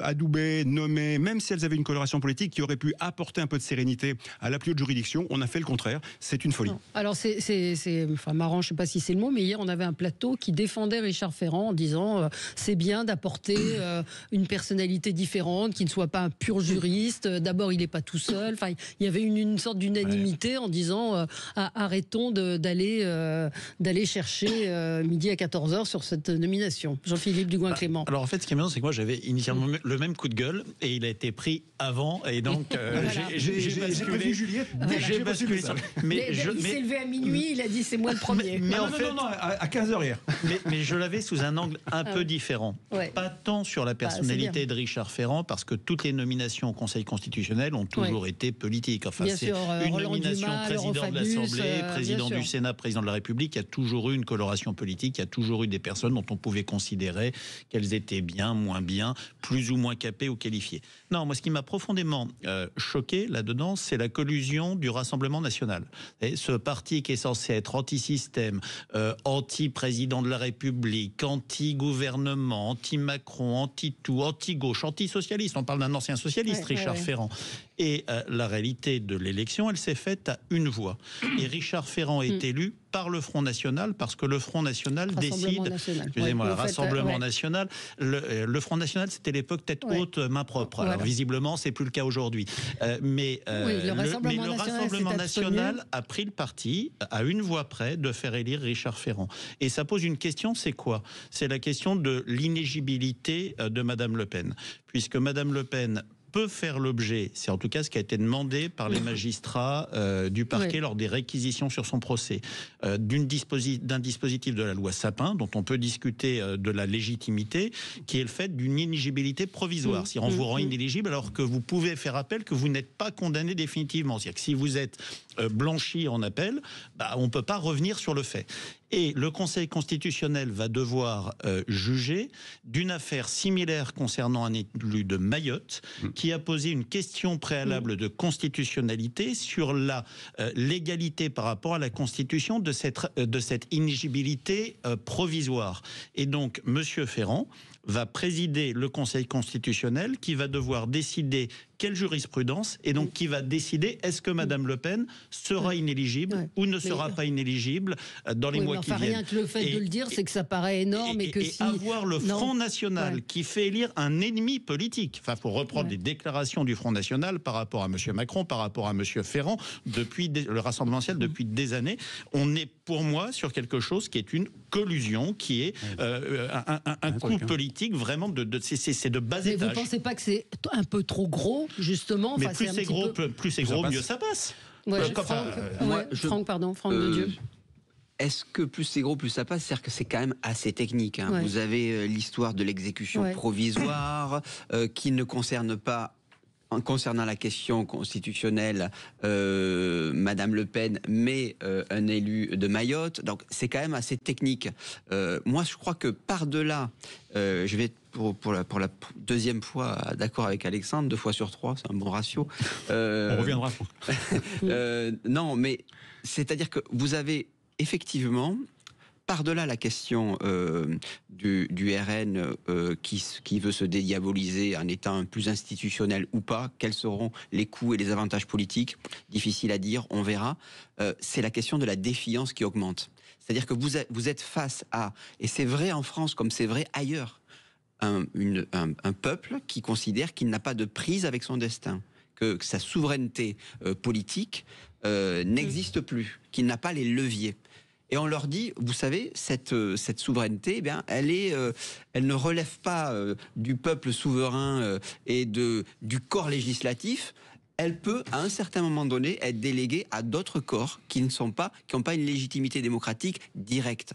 adoubées, nommées, même si elles avaient une coloration politique, qui auraient pu apporter un peu de sérénité à la plus haute juridiction. On a fait le contraire. C'est une folie. Non. Alors c'est marrant, je ne sais pas si c'est le mot, mais hier on avait un plateau qui défendait Richard Ferrand en disant c'est bien d'apporter une personnalité différente, qui ne soit pas un pur juriste. D'abord, il n'est pas tout seul. Enfin, il y avait une sorte d'unanimité en disant arrêtons d'aller chercher midi à 14h sur cette nomination. Jean-Philippe Dugoin-Clément. Alors en fait, ce qui est amusant, c'est que moi j'avais initialement le même coup de gueule et il a été pris avant, et donc j'ai prévu Juliette. J'ai basculé. Il s'est levé à minuit, il a dit c'est moi le premier. Mais en fait, à 15h hier. Mais je l'avais sous un angle un peu différent. Ouais. Pas tant sur la personnalité de Richard Ferrand, parce que toutes les nominations au Conseil constitutionnel ont toujours été politiques. Enfin, bien c'est sûr, une Roland nomination Dumas, président de l'Assemblée, président du Sénat, président de la République. Il y a toujours eu une coloration politique, il y a toujours eu des personnes dont on pouvait considérer qu'elles étaient bien, moins bien, plus ou moins capées ou qualifiées. Non, moi, ce qui m'a profondément choqué là-dedans, c'est la collusion du Rassemblement national. Et ce parti qui est censé être anti-système, anti-président de la République, anti-gouvernement, anti-Macron, anti-tout, anti-gauche, anti-socialiste. On parle d'un ancien socialiste, Richard Ferrand. Et la réalité de l'élection, elle s'est faite à une voix. Et Richard Ferrand est élu par le Front National, parce que le Front National décide... Excusez-moi, le Rassemblement National. Le Front National, c'était l'époque tête haute, main propre. Alors visiblement, c'est plus le cas aujourd'hui. Mais le Rassemblement National a pris le parti, à une voix près, de faire élire Richard Ferrand. Et ça pose une question, c'est quoi ? C'est la question de l'inéligibilité de Madame Le Pen. Puisque Madame Le Pen peut faire l'objet, c'est en tout cas ce qui a été demandé par les magistrats du parquet lors des réquisitions sur son procès, d'un dispositif de la loi Sapin, dont on peut discuter de la légitimité, qui est le fait d'une inéligibilité provisoire. C'est-à-dire on vous rend inéligible alors que vous pouvez faire appel, que vous n'êtes pas condamné définitivement. C'est-à-dire que si vous êtes blanchi en appel, on ne peut pas revenir sur le fait. Et le Conseil constitutionnel va devoir juger d'une affaire similaire concernant un élu de Mayotte qui a posé une question préalable de constitutionnalité sur la légalité par rapport à la Constitution de cette inéligibilité provisoire. Et donc, M. Ferrand va présider le Conseil constitutionnel qui va devoir décider quelle jurisprudence, et donc qui va décider est-ce que Mme Le Pen sera inéligible ou ne sera pas inéligible dans les mois qui viennent. Rien que le fait de le dire, c'est que ça paraît énorme. Et avoir le Front National qui fait élire un ennemi politique, enfin pour reprendre les déclarations du Front National par rapport à M. Macron, par rapport à M. Ferrand, depuis le Rassemblement national depuis des années, on est pour moi sur quelque chose qui est une collusion, qui est un coup politique vraiment c'est de bas étage. Mais vous ne pensez pas que c'est un peu trop gros, justement? Mais plus c'est gros, mieux ça passe. Franck de Dieu. Est-ce que plus c'est gros, plus ça passe? C'est-à-dire que c'est quand même assez technique. Vous avez l'histoire de l'exécution provisoire qui ne concerne pas, concernant la question constitutionnelle, Madame Le Pen, mais un élu de Mayotte. Donc c'est quand même assez technique. Moi, je crois que par-delà, je vais pour la deuxième fois d'accord avec Alexandre, 2 fois sur 3, c'est un bon ratio. On reviendra. Non, mais c'est-à-dire que vous avez effectivement, par-delà la question du RN qui veut se dédiaboliser en étant plus institutionnel ou pas, quels seront les coûts et les avantages politiques? Difficile à dire, on verra. C'est la question de la défiance qui augmente. C'est-à-dire que vous êtes face à, et c'est vrai en France comme c'est vrai ailleurs, un peuple qui considère qu'il n'a pas de prise avec son destin, que sa souveraineté politique n'existe plus, qu'il n'a pas les leviers. Et on leur dit, vous savez, cette souveraineté, eh bien, elle ne relève pas du peuple souverain et du corps législatif. Elle peut, à un certain moment donné, être déléguée à d'autres corps qui n'ont pas une légitimité démocratique directe.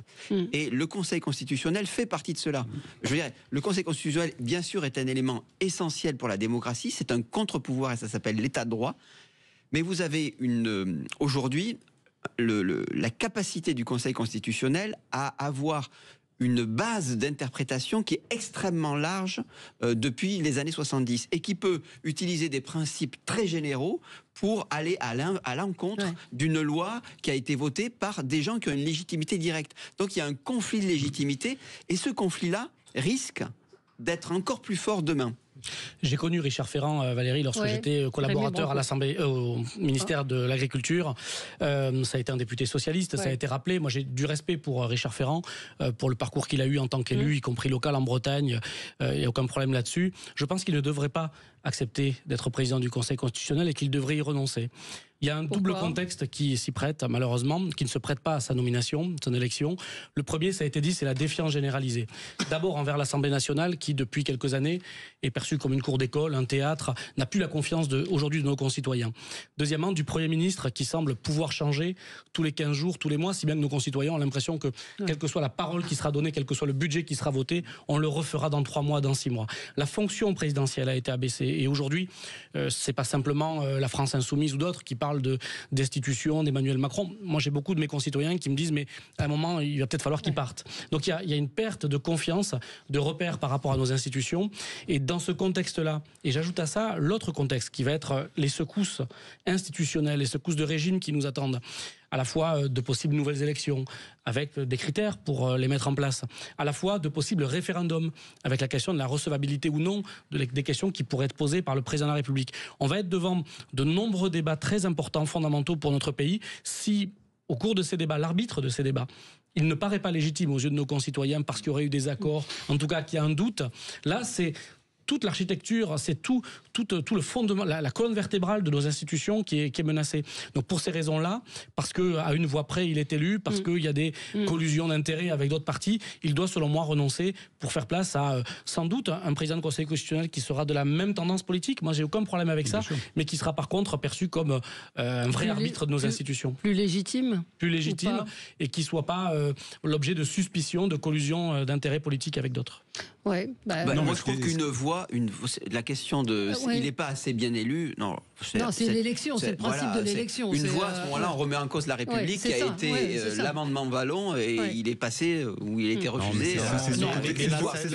Et le Conseil constitutionnel fait partie de cela. Je veux dire, le Conseil constitutionnel, bien sûr, est un élément essentiel pour la démocratie. C'est un contre-pouvoir et ça s'appelle l'état de droit. Mais vous avez aujourd'hui la capacité du Conseil constitutionnel à avoir une base d'interprétation qui est extrêmement large depuis les années 70 et qui peut utiliser des principes très généraux pour aller à l'encontre d'une loi qui a été votée par des gens qui ont une légitimité directe. Donc il y a un conflit de légitimité et ce conflit-là risque d'être encore plus fort demain. J'ai connu Richard Ferrand, Valérie, lorsque j'étais collaborateur à l'Assemblée, au ministère de l'Agriculture. Ça a été un député socialiste, ça a été rappelé. Moi, j'ai du respect pour Richard Ferrand, pour le parcours qu'il a eu en tant qu'élu, y compris local en Bretagne. Il n'y a aucun problème là-dessus. Je pense qu'il ne devrait pas accepter d'être président du Conseil constitutionnel et qu'il devrait y renoncer. Il y a un double contexte qui s'y prête, malheureusement, qui ne se prête pas à sa nomination, son élection. Le premier, ça a été dit, c'est la défiance généralisée. D'abord envers l'Assemblée nationale, qui depuis quelques années est perçue comme une cour d'école, un théâtre, n'a plus la confiance aujourd'hui de nos concitoyens. Deuxièmement, du Premier ministre, qui semble pouvoir changer tous les 15 jours, tous les mois, si bien que nos concitoyens ont l'impression que, quelle que soit la parole qui sera donnée, quel que soit le budget qui sera voté, on le refera dans 3 mois, dans 6 mois. La fonction présidentielle a été abaissée. Et aujourd'hui, c'est pas simplement la France insoumise ou d'autres qui parlent d'institutions, d'Emmanuel Macron. Moi, j'ai beaucoup de mes concitoyens qui me disent, mais à un moment, il va peut-être falloir qu'ils partent. Donc, il y a une perte de confiance, de repères par rapport à nos institutions. Et dans ce contexte-là, et j'ajoute à ça l'autre contexte qui va être les secousses institutionnelles, les secousses de régime qui nous attendent. À la fois de possibles nouvelles élections, avec des critères pour les mettre en place, à la fois de possibles référendums, avec la question de la recevabilité ou non des questions qui pourraient être posées par le président de la République. On va être devant de nombreux débats très importants, fondamentaux pour notre pays, si, au cours de ces débats, l'arbitre de ces débats, il ne paraît pas légitime aux yeux de nos concitoyens parce qu'il y aurait eu des accords, en tout cas qu'il y a un doute, là c'est toute l'architecture, c'est tout le fondement, la colonne vertébrale de nos institutions qui est menacée. Donc pour ces raisons-là, parce qu'à une voix près il est élu, parce qu'il y a des collusions d'intérêts avec d'autres partis, il doit selon moi renoncer pour faire place à sans doute un président du Conseil constitutionnel qui sera de la même tendance politique. Moi j'ai aucun problème avec ça, mais qui sera par contre perçu comme un vrai arbitre de nos institutions. Plus légitime et qui ne soit pas l'objet de suspicion, de collusion d'intérêts politiques avec d'autres. Ouais, moi je trouve qu'une voix, la question de il n'est pas assez bien élu. Non, c'est l'élection, c'est le principe de l'élection. Une fois, à ce moment-là, on remet en cause la République, qui a été l'amendement Vallon, et il est passé où il était refusé.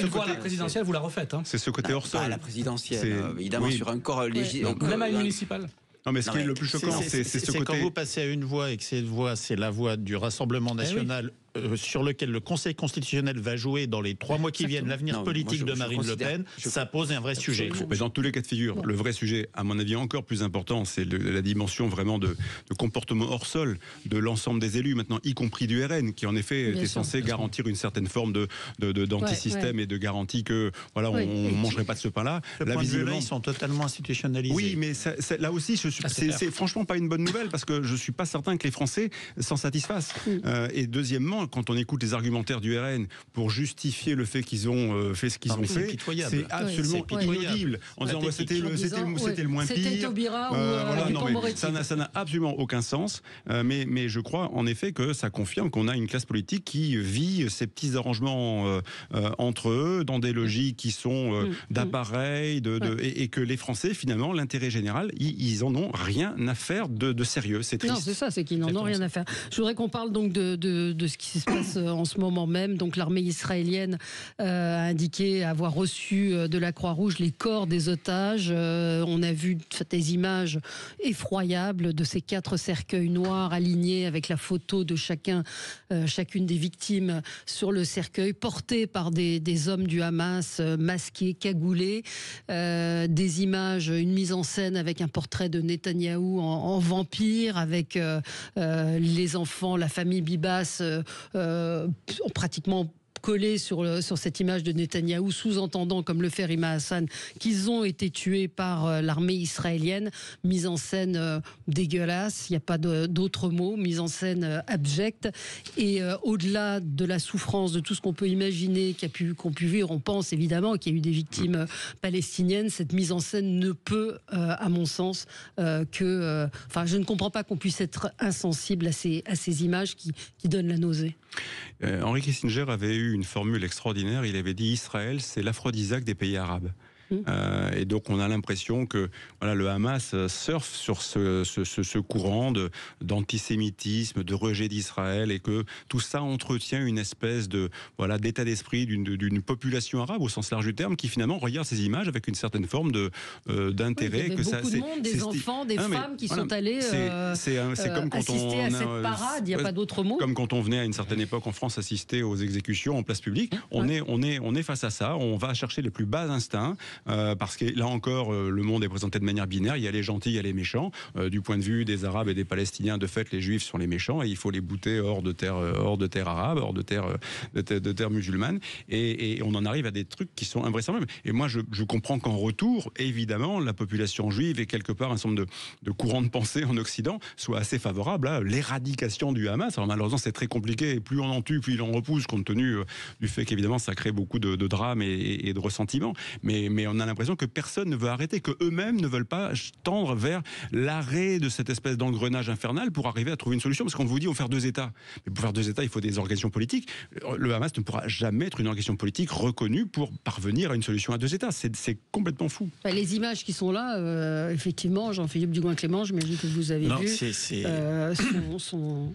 Une fois à la présidentielle, vous la refaites. C'est ce côté hors sol. Pas à la présidentielle, évidemment, sur un corps législatif. Même à une municipale. Non, mais ce qui est le plus choquant, c'est ce côté. Quand vous passez à une voix et que cette voix, c'est la voix du Rassemblement national, sur lequel le Conseil constitutionnel va jouer dans les 3 mois qui viennent l'avenir politique de Marine Le Pen, ça pose un vrai sujet. Mais dans tous les cas de figure, le vrai sujet, à mon avis encore plus important, c'est la dimension vraiment de comportement hors sol de l'ensemble des élus, maintenant y compris du RN, qui en effet était censé garantir une certaine forme d'anti-système et de garantie que voilà, on ne mangerait pas de ce pain-là. Là, visiblement, ils sont totalement institutionnalisés. Oui, mais là aussi, c'est franchement pas une bonne nouvelle, parce que je suis pas certain que les Français s'en satisfassent. Et deuxièmement, quand on écoute les argumentaires du RN pour justifier le fait qu'ils ont fait ce qu'ils ont fait, c'est absolument inaudible. En disant c'était le moins pire. C'était Taubira ou ça n'a absolument aucun sens. Mais je crois en effet que ça confirme qu'on a une classe politique qui vit ces petits arrangements entre eux dans des logiques qui sont d'appareil, et que les Français, finalement, l'intérêt général, ils en ont rien à faire de sérieux. C'est triste. Non, c'est ça, c'est qu'ils n'en ont rien à faire. Je voudrais qu'on parle donc de ce qui se passe en ce moment même. Donc l'armée israélienne a indiqué avoir reçu de la Croix-Rouge les corps des otages. On a vu des images effroyables de ces 4 cercueils noirs alignés avec la photo de chacune des victimes sur le cercueil, portés par des hommes du Hamas masqués, cagoulés. Des images, une mise en scène avec un portrait de Netanyahou en vampire, avec les enfants, la famille Bibas pratiquement collés sur cette image de Netanyahou, sous-entendant, comme le fait Rima Hassan, qu'ils ont été tués par l'armée israélienne. Mise en scène dégueulasse, il n'y a pas d'autre mot, mise en scène abjecte. Et au-delà de la souffrance, de tout ce qu'on peut imaginer, qu'on pu vivre, on pense évidemment qu'il y a eu des victimes palestiniennes. Cette mise en scène ne peut, à mon sens, je ne comprends pas qu'on puisse être insensible à ces images qui donnent la nausée. Henry Kissinger avait eu une formule extraordinaire. Il avait dit Israël, c'est l'aphrodisiaque des pays arabes. Et donc on a l'impression que le Hamas surfe sur ce courant d'antisémitisme, de rejet d'Israël, et que tout ça entretient une espèce d'état d'esprit d'une population arabe au sens large du terme, qui finalement regarde ces images avec une certaine forme d'intérêt. Il y avait beaucoup de monde, des enfants, des femmes qui sont allés comme quand assister à cette parade, il n'y a pas d'autre mot. Comme quand on venait à une certaine époque en France assister aux exécutions en place publique, on est face à ça, on va chercher les plus bas instincts. Parce que là encore, le monde est présenté de manière binaire. Il y a les gentils, il y a les méchants. Du point de vue des Arabes et des Palestiniens, de fait, les Juifs sont les méchants et il faut les bouter hors de terre arabe, hors de terre musulmane. Et on en arrive à des trucs qui sont invraisemblables. Et moi, je comprends qu'en retour, évidemment, la population juive et quelque part un certain nombre de courants de pensée en Occident soit assez favorable à l'éradication du Hamas. Alors malheureusement, c'est très compliqué. Et plus on en tue, plus il en repousse, compte tenu du fait qu'évidemment, ça crée beaucoup de drames et de ressentiments. Mais on a l'impression que personne ne veut arrêter, que eux-mêmes ne veulent pas tendre vers l'arrêt de cette espèce d'engrenage infernal pour arriver à trouver une solution. Parce qu'on vous dit on va faire 2 États. Mais pour faire 2 États, il faut des organisations politiques. Le Hamas ne pourra jamais être une organisation politique reconnue pour parvenir à une solution à 2 États. C'est complètement fou. Les images qui sont là, effectivement, Jean-Philippe Dugoin-Clément, j'imagine que vous avez vu, sont...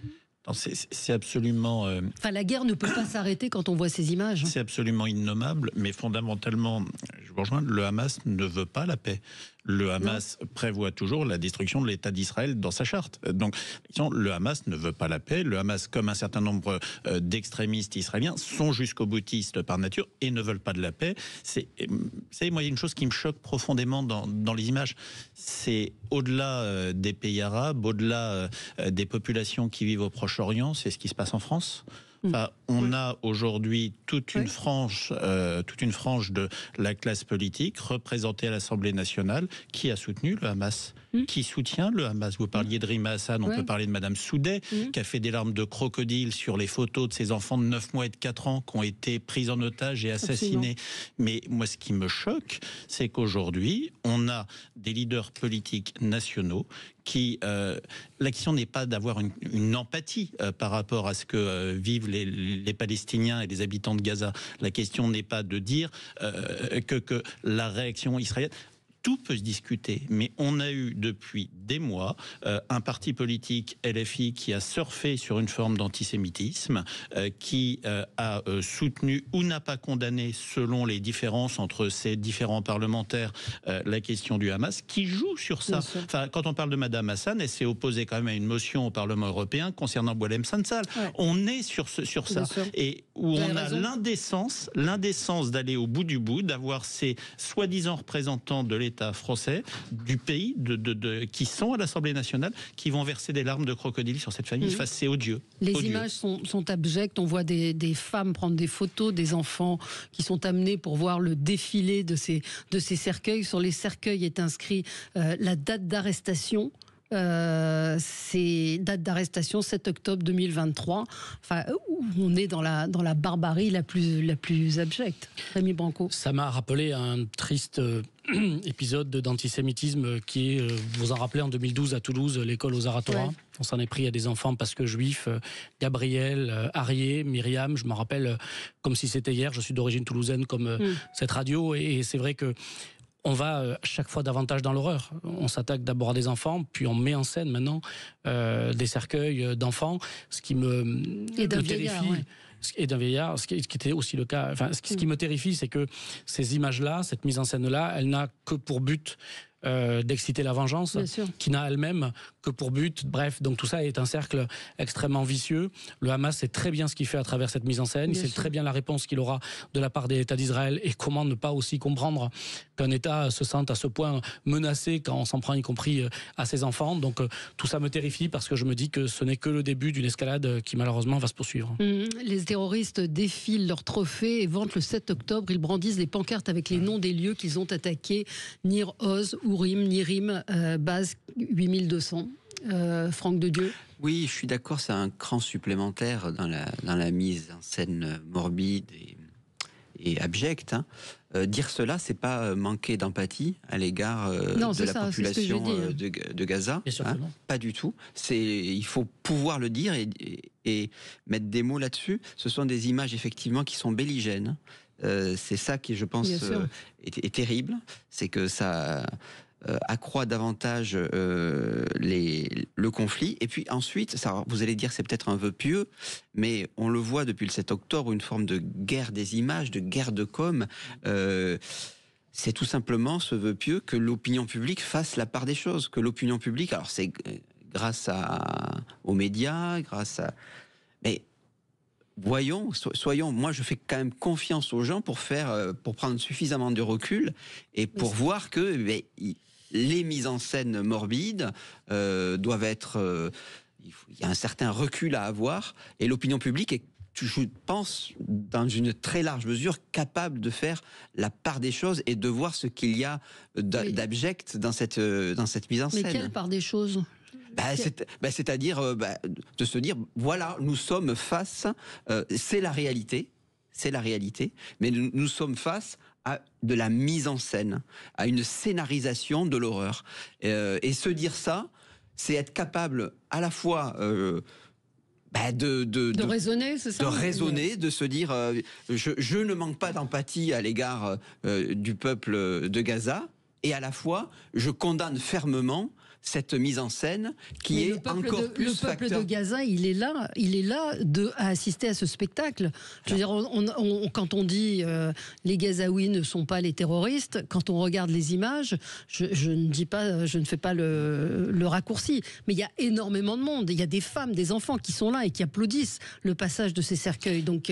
C'est absolument... la guerre ne peut pas s'arrêter quand on voit ces images. C'est absolument innommable, mais fondamentalement, je vous rejoins, le Hamas ne veut pas la paix. Le Hamas prévoit toujours la destruction de l'État d'Israël dans sa charte. Donc, le Hamas ne veut pas la paix. Le Hamas, comme un certain nombre d'extrémistes israéliens, sont jusqu'au boutistes par nature et ne veulent pas de la paix. Moi, il y a une chose qui me choque profondément dans les images. C'est au-delà des pays arabes, au-delà des populations qui vivent au Proche-Orient, c'est ce qui se passe en France. On a aujourd'hui toute une frange de la classe politique représentée à l'Assemblée nationale qui a soutenu le Hamas, qui soutient le Hamas. Vous parliez de Rima Hassan, on peut parler de Madame Soudet, qui a fait des larmes de crocodile sur les photos de ses enfants de 9 mois et de 4 ans qui ont été pris en otage et assassinés. Absolument. Mais moi, ce qui me choque, c'est qu'aujourd'hui, on a des leaders politiques nationaux qui, la question n'est pas d'avoir une empathie par rapport à ce que vivent les Palestiniens et les habitants de Gaza. La question n'est pas de dire que la réaction israélienne... tout peut se discuter, mais on a eu depuis des mois un parti politique, LFI, qui a surfé sur une forme d'antisémitisme, qui a soutenu ou n'a pas condamné, selon les différences entre ces différents parlementaires, la question du Hamas, qui joue sur ça. Enfin, quand on parle de Madame Hassan, elle s'est opposée quand même à une motion au Parlement européen concernant Boualem Sansal. Ouais. On est sur ça. Et où on a l'indécence d'aller au bout du bout, d'avoir ces soi-disant représentants de l'État français, du pays, qui sont à l'Assemblée nationale, qui vont verser des larmes de crocodile sur cette famille. Enfin, c'est odieux. Les images sont abjectes. On voit des femmes prendre des photos, des enfants qui sont amenés pour voir le défilé de ces cercueils. Sur les cercueils est inscrit la date d'arrestation. C'est date d'arrestation 7 octobre 2023. Enfin, on est dans la barbarie la plus abjecte. Rémi Branco. Ça m'a rappelé un triste épisode d'antisémitisme qui est, vous en rappelez, en 2012 à Toulouse, l'école aux Aratora. Ouais. On s'en est pris à des enfants parce que juifs. Gabriel, Arié, Myriam, je me rappelle comme si c'était hier. Je suis d'origine toulousaine comme cette radio, et c'est vrai que on va chaque fois davantage dans l'horreur. On s'attaque d'abord à des enfants, puis on met en scène maintenant des cercueils d'enfants, ce qui me terrifie. Ouais. Et d'un vieillard, ce qui était aussi le cas. Enfin, ce qui me terrifie, c'est que ces images-là, cette mise en scène-là, elle n'a que pour but d'exciter la vengeance, qui n'a elle-même que pour but. Bref, donc tout ça est un cercle extrêmement vicieux. Le Hamas sait très bien ce qu'il fait à travers cette mise en scène. Il sait très bien la réponse qu'il aura de la part de l'État d'Israël, et comment ne pas aussi comprendre qu'un État se sente à ce point menacé quand on s'en prend, y compris à ses enfants. Donc tout ça me terrifie, parce que je me dis que ce n'est que le début d'une escalade qui malheureusement va se poursuivre. Les terroristes défilent leurs trophées et vantent le 7 octobre. Ils brandissent des pancartes avec les noms des lieux qu'ils ont attaqués: Nir Oz, Ourim, Nirim, base 8200. Franck de Dieu. Oui, je suis d'accord, c'est un cran supplémentaire dans la mise en scène morbide et abjecte. Dire cela, c'est pas manquer d'empathie à l'égard de la population de Gaza. Pas du tout. Il faut pouvoir le dire et mettre des mots là-dessus. Ce sont des images effectivement qui sont belligènes. C'est ça qui, je pense, est terrible. C'est que ça accroît davantage le conflit. Et puis ensuite, vous allez dire c'est peut-être un vœu pieux, mais on le voit depuis le 7 octobre, une forme de guerre des images, de guerre de com'. C'est tout simplement ce vœu pieux que l'opinion publique fasse la part des choses. Que l'opinion publique, alors c'est grâce aux médias, mais soyons, moi je fais quand même confiance aux gens pour prendre suffisamment de recul et pour voir que les mises en scène morbides doivent être... il y a un certain recul à avoir, et l'opinion publique est, je pense, dans une très large mesure, capable de faire la part des choses et de voir ce qu'il y a d'abject dans cette mise en scène. Mais quelle part des choses ? C'est-à-dire de se dire, voilà, nous sommes face, c'est la réalité, mais nous sommes face à de la mise en scène, à une scénarisation de l'horreur. Et se dire ça, c'est être capable à la fois de raisonner, c'est ça ? De raisonner, de se dire je ne manque pas d'empathie à l'égard du peuple de Gaza, et à la fois je condamne fermement cette mise en scène qui est encore plus facteur. Le peuple de Gaza, il est là à assister à ce spectacle. Je veux dire, quand on dit les Gazaouis ne sont pas les terroristes, quand on regarde les images, je ne fais pas le raccourci, mais il y a énormément de monde. Il y a des femmes, des enfants qui sont là et qui applaudissent le passage de ces cercueils. Donc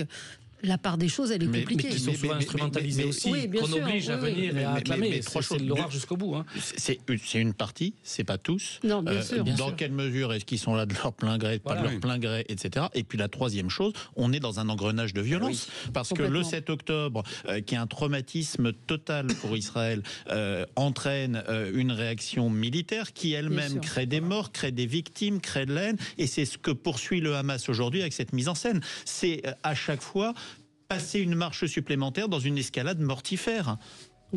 la part des choses, elle est compliquée. Mais qui sont souvent instrumentalisés aussi, qu'on oblige à venir et à acclamer. C'est l'horreur jusqu'au bout. C'est une partie, c'est pas tous. Non, bien sûr. Dans quelle mesure est-ce qu'ils sont là de leur plein gré, pas de leur plein gré, etc. Et puis la troisième chose, on est dans un engrenage de violence. Parce que le 7 octobre, qui est un traumatisme total pour Israël, entraîne une réaction militaire qui elle-même crée des morts, crée des victimes, crée de la haine. Et c'est ce que poursuit le Hamas aujourd'hui avec cette mise en scène. C'est à chaque fois passer une marche supplémentaire dans une escalade mortifère.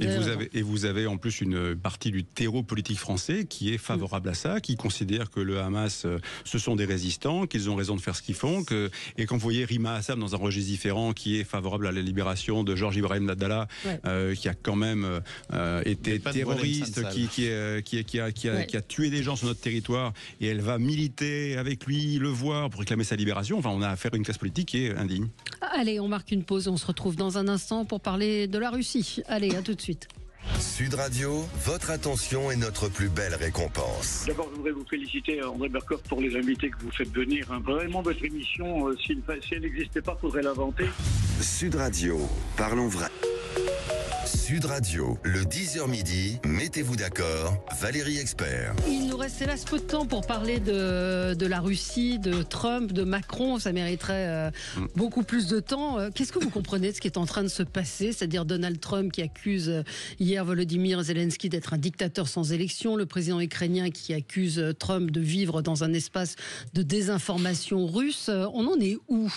Et vous avez en plus une partie du terreau politique français qui est favorable à ça, qui considère que le Hamas, ce sont des résistants, qu'ils ont raison de faire ce qu'ils font, et quand vous voyez Rima Assam dans un registre différent qui est favorable à la libération de Georges Ibrahim Nadallah, qui a quand même été terroriste, qui a tué des gens sur notre territoire, et elle va militer avec lui, le voir, pour réclamer sa libération. Enfin, on a affaire à une classe politique qui est indigne. Allez, on marque une pause, on se retrouve dans un instant pour parler de la Russie. Allez, à tout de suite. Sud Radio, votre attention est notre plus belle récompense. D'abord, je voudrais vous féliciter, André Berkoff, pour les invités que vous faites venir. Vraiment, votre émission, si elle n'existait pas, il faudrait l'inventer. Sud Radio, parlons vrai. Sud Radio, le 10h midi, mettez-vous d'accord, Valérie Expert. Il nous reste hélas peu de temps pour parler de la Russie, de Trump, de Macron. Ça mériterait beaucoup plus de temps. Qu'est-ce que vous comprenez de ce qui est en train de se passer? C'est-à-dire Donald Trump qui accuse hier Volodymyr Zelensky d'être un dictateur sans élection, le président ukrainien qui accuse Trump de vivre dans un espace de désinformation russe. On en est où?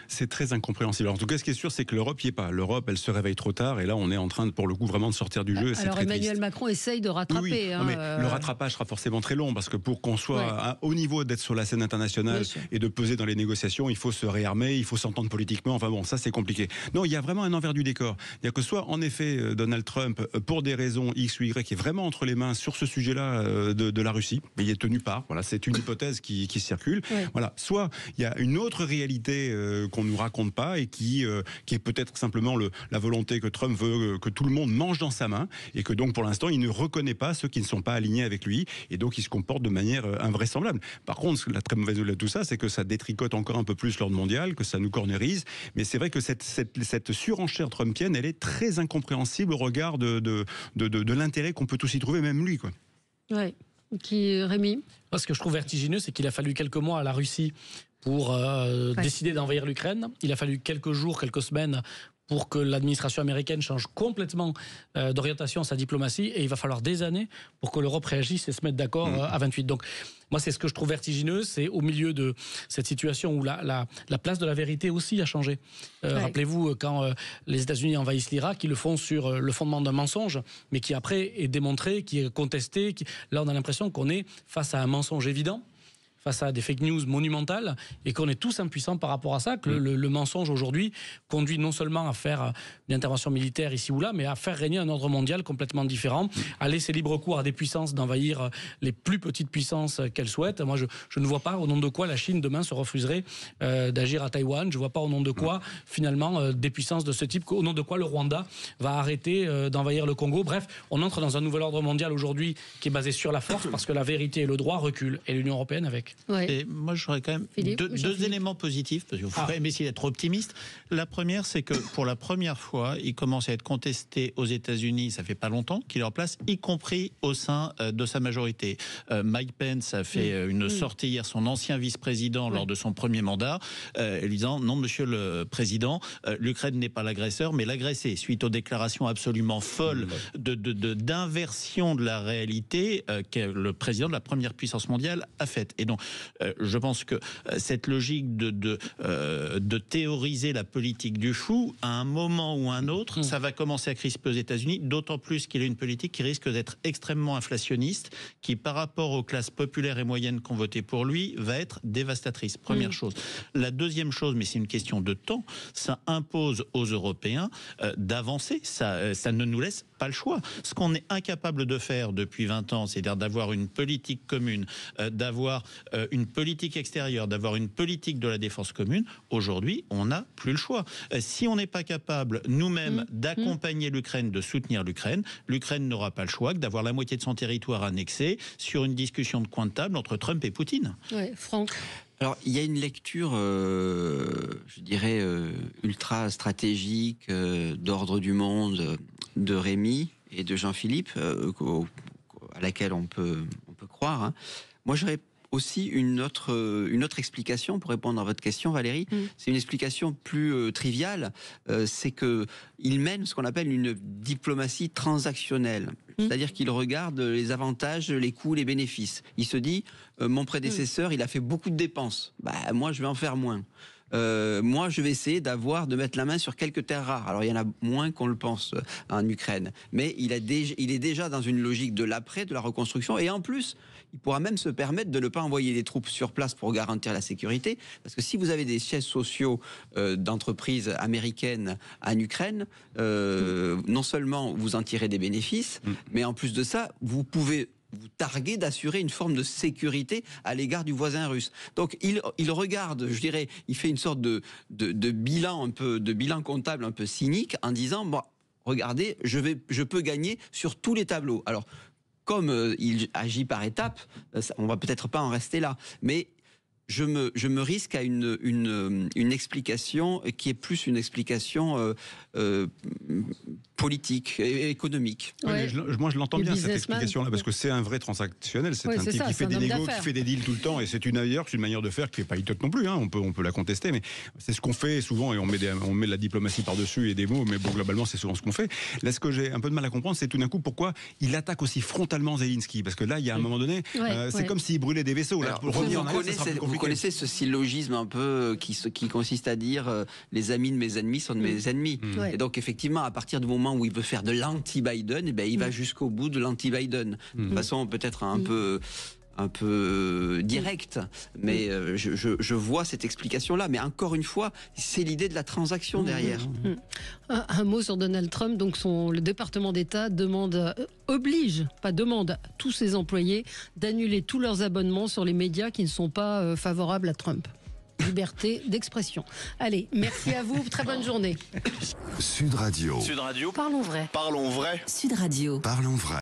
C'est très incompréhensible. En tout cas, ce qui est sûr, c'est que l'Europe n'y est pas. L'Europe, elle se réveille trop tard, et là, on est en train, pour le coup, vraiment de sortir du jeu. Alors, Emmanuel Macron essaye de rattraper. Oui, mais le rattrapage sera forcément très long, parce que pour qu'on soit à haut niveau, d'être sur la scène internationale et de peser dans les négociations, il faut se réarmer, il faut s'entendre politiquement. Enfin bon, ça, c'est compliqué. Non, il y a vraiment un envers du décor. Il y a que soit, en effet, Donald Trump, pour des raisons X ou Y, est vraiment entre les mains sur ce sujet-là de la Russie, mais il est tenu par. Voilà, c'est une hypothèse qui circule. Voilà. Soit il y a une autre réalité qu'on nous raconte pas, et qui est peut-être simplement la volonté que Trump veut que tout le monde mange dans sa main, et que donc pour l'instant il ne reconnaît pas ceux qui ne sont pas alignés avec lui, et donc il se comporte de manière invraisemblable. Par contre, la très mauvaise nouvelle de tout ça, c'est que ça détricote encore un peu plus l'ordre mondial, que ça nous cornérise, mais c'est vrai que cette surenchère trumpienne, elle est très incompréhensible au regard de l'intérêt qu'on peut tous y trouver, même lui, quoi. Ouais. Rémi? Ce que je trouve vertigineux, c'est qu'il a fallu quelques mois à la Russie pour décider d'envahir l'Ukraine. Il a fallu quelques jours, quelques semaines pour que l'administration américaine change complètement d'orientation sa diplomatie, et il va falloir des années pour que l'Europe réagisse et se mette d'accord à 28. Donc moi, c'est ce que je trouve vertigineux, c'est au milieu de cette situation où la place de la vérité aussi a changé. Rappelez-vous, quand les États-Unis envahissent l'Irak, ils le font sur le fondement d'un mensonge, mais qui après est démontré, qui est contesté. Là, on a l'impression qu'on est face à un mensonge évident, face à des fake news monumentales, et qu'on est tous impuissants par rapport à ça, que le mensonge aujourd'hui conduit non seulement à faire une intervention militaire ici ou là, mais à faire régner un ordre mondial complètement différent, à laisser libre cours à des puissances d'envahir les plus petites puissances qu'elles souhaitent. Moi, je ne vois pas au nom de quoi la Chine demain se refuserait d'agir à Taïwan. Je ne vois pas au nom de quoi, finalement, des puissances de ce type, au nom de quoi le Rwanda va arrêter d'envahir le Congo. Bref, on entre dans un nouvel ordre mondial aujourd'hui qui est basé sur la force, parce que la vérité et le droit reculent, et l'Union européenne avec. Et moi, j'aurais quand même deux éléments positifs, parce qu'il faut quand même essayer d'être optimiste. La première, c'est que pour la première fois, il commence à être contesté aux États-Unis, ça fait pas longtemps, qu'il est en place, y compris au sein de sa majorité. Mike Pence a fait une sortie hier, son ancien vice-président, lors de son premier mandat, lui disant « Non, monsieur le président, l'Ukraine n'est pas l'agresseur, mais l'agressé », suite aux déclarations absolument folles d'inversion de la réalité que le président de la première puissance mondiale a faite. Et donc, je pense que cette logique de théoriser la politique du fou, à un moment ou un autre, ça va commencer à crisper aux États-Unis, d'autant plus qu'il y a une politique qui risque d'être extrêmement inflationniste, qui, par rapport aux classes populaires et moyennes qui ont voté pour lui, va être dévastatrice. Première chose. La deuxième chose, mais c'est une question de temps, ça impose aux Européens d'avancer. Ça ne nous laisse pas le choix. Ce qu'on est incapable de faire depuis 20 ans, c'est-à-dire d'avoir une politique commune, d'avoir une politique extérieure, d'avoir une politique de la défense commune, aujourd'hui, on n'a plus le choix. Si on n'est pas capable, nous-mêmes, d'accompagner l'Ukraine, de soutenir l'Ukraine, l'Ukraine n'aura pas le choix que d'avoir la moitié de son territoire annexé sur une discussion de coin de table entre Trump et Poutine. Ouais, Franck. Alors, il y a une lecture, je dirais, ultra stratégique, d'ordre du monde, de Rémi et de Jean-Philippe, à laquelle on peut croire. Hein. Moi, j'aurais aussi une autre explication pour répondre à votre question, Valérie. C'est une explication plus triviale. C'est qu'il mène ce qu'on appelle une diplomatie transactionnelle. C'est-à-dire qu'il regarde les avantages, les coûts, les bénéfices. Il se dit, mon prédécesseur, il a fait beaucoup de dépenses. Moi, je vais en faire moins. moi je vais essayer de mettre la main sur quelques terres rares. Alors il y en a moins qu'on le pense en Ukraine, mais il est déjà dans une logique de l'après, de la reconstruction, et en plus il pourra même se permettre de ne pas envoyer des troupes sur place pour garantir la sécurité, parce que si vous avez des sièges sociaux d'entreprises américaines en Ukraine, non seulement vous en tirez des bénéfices, mais en plus de ça, vous pouvez vous targuer d'assurer une forme de sécurité à l'égard du voisin russe. Donc il regarde, je dirais, il fait une sorte de bilan comptable un peu cynique en disant bon, regardez, je peux gagner sur tous les tableaux. Alors comme il agit par étapes, on va peut-être pas en rester là, mais je me risque à une explication qui est plus une explication politique et économique. Ouais. Moi, je l'entends bien, cette explication-là, parce que c'est un vrai transactionnel. C'est un type qui fait des négos, qui fait des deals tout le temps, et c'est une manière de faire qui n'est pas idiote non plus. Hein. On peut la contester, mais c'est ce qu'on fait souvent, et on met de la diplomatie par-dessus et des mots, mais bon, globalement, c'est souvent ce qu'on fait. Là, ce que j'ai un peu de mal à comprendre, c'est tout d'un coup pourquoi il attaque aussi frontalement Zelensky, parce que là, il y a un moment donné, c'est comme s'il brûlait des vaisseaux. Là, vous connaissez ce syllogisme un peu qui consiste à dire les amis de mes ennemis sont de mes ennemis. Et donc, effectivement, à partir du moment où il veut faire de l'anti-Biden, eh bien, il va jusqu'au bout de l'anti-Biden. De façon peut-être un peu directe, mais je vois cette explication-là. Mais encore une fois, c'est l'idée de la transaction derrière. Un mot sur Donald Trump. Donc le département d'État oblige tous ses employés d'annuler tous leurs abonnements sur les médias qui ne sont pas favorables à Trump. Liberté d'expression. Allez, merci à vous. Très bonne journée. Sud Radio. Sud Radio. Parlons vrai. Parlons vrai. Sud Radio. Parlons vrai.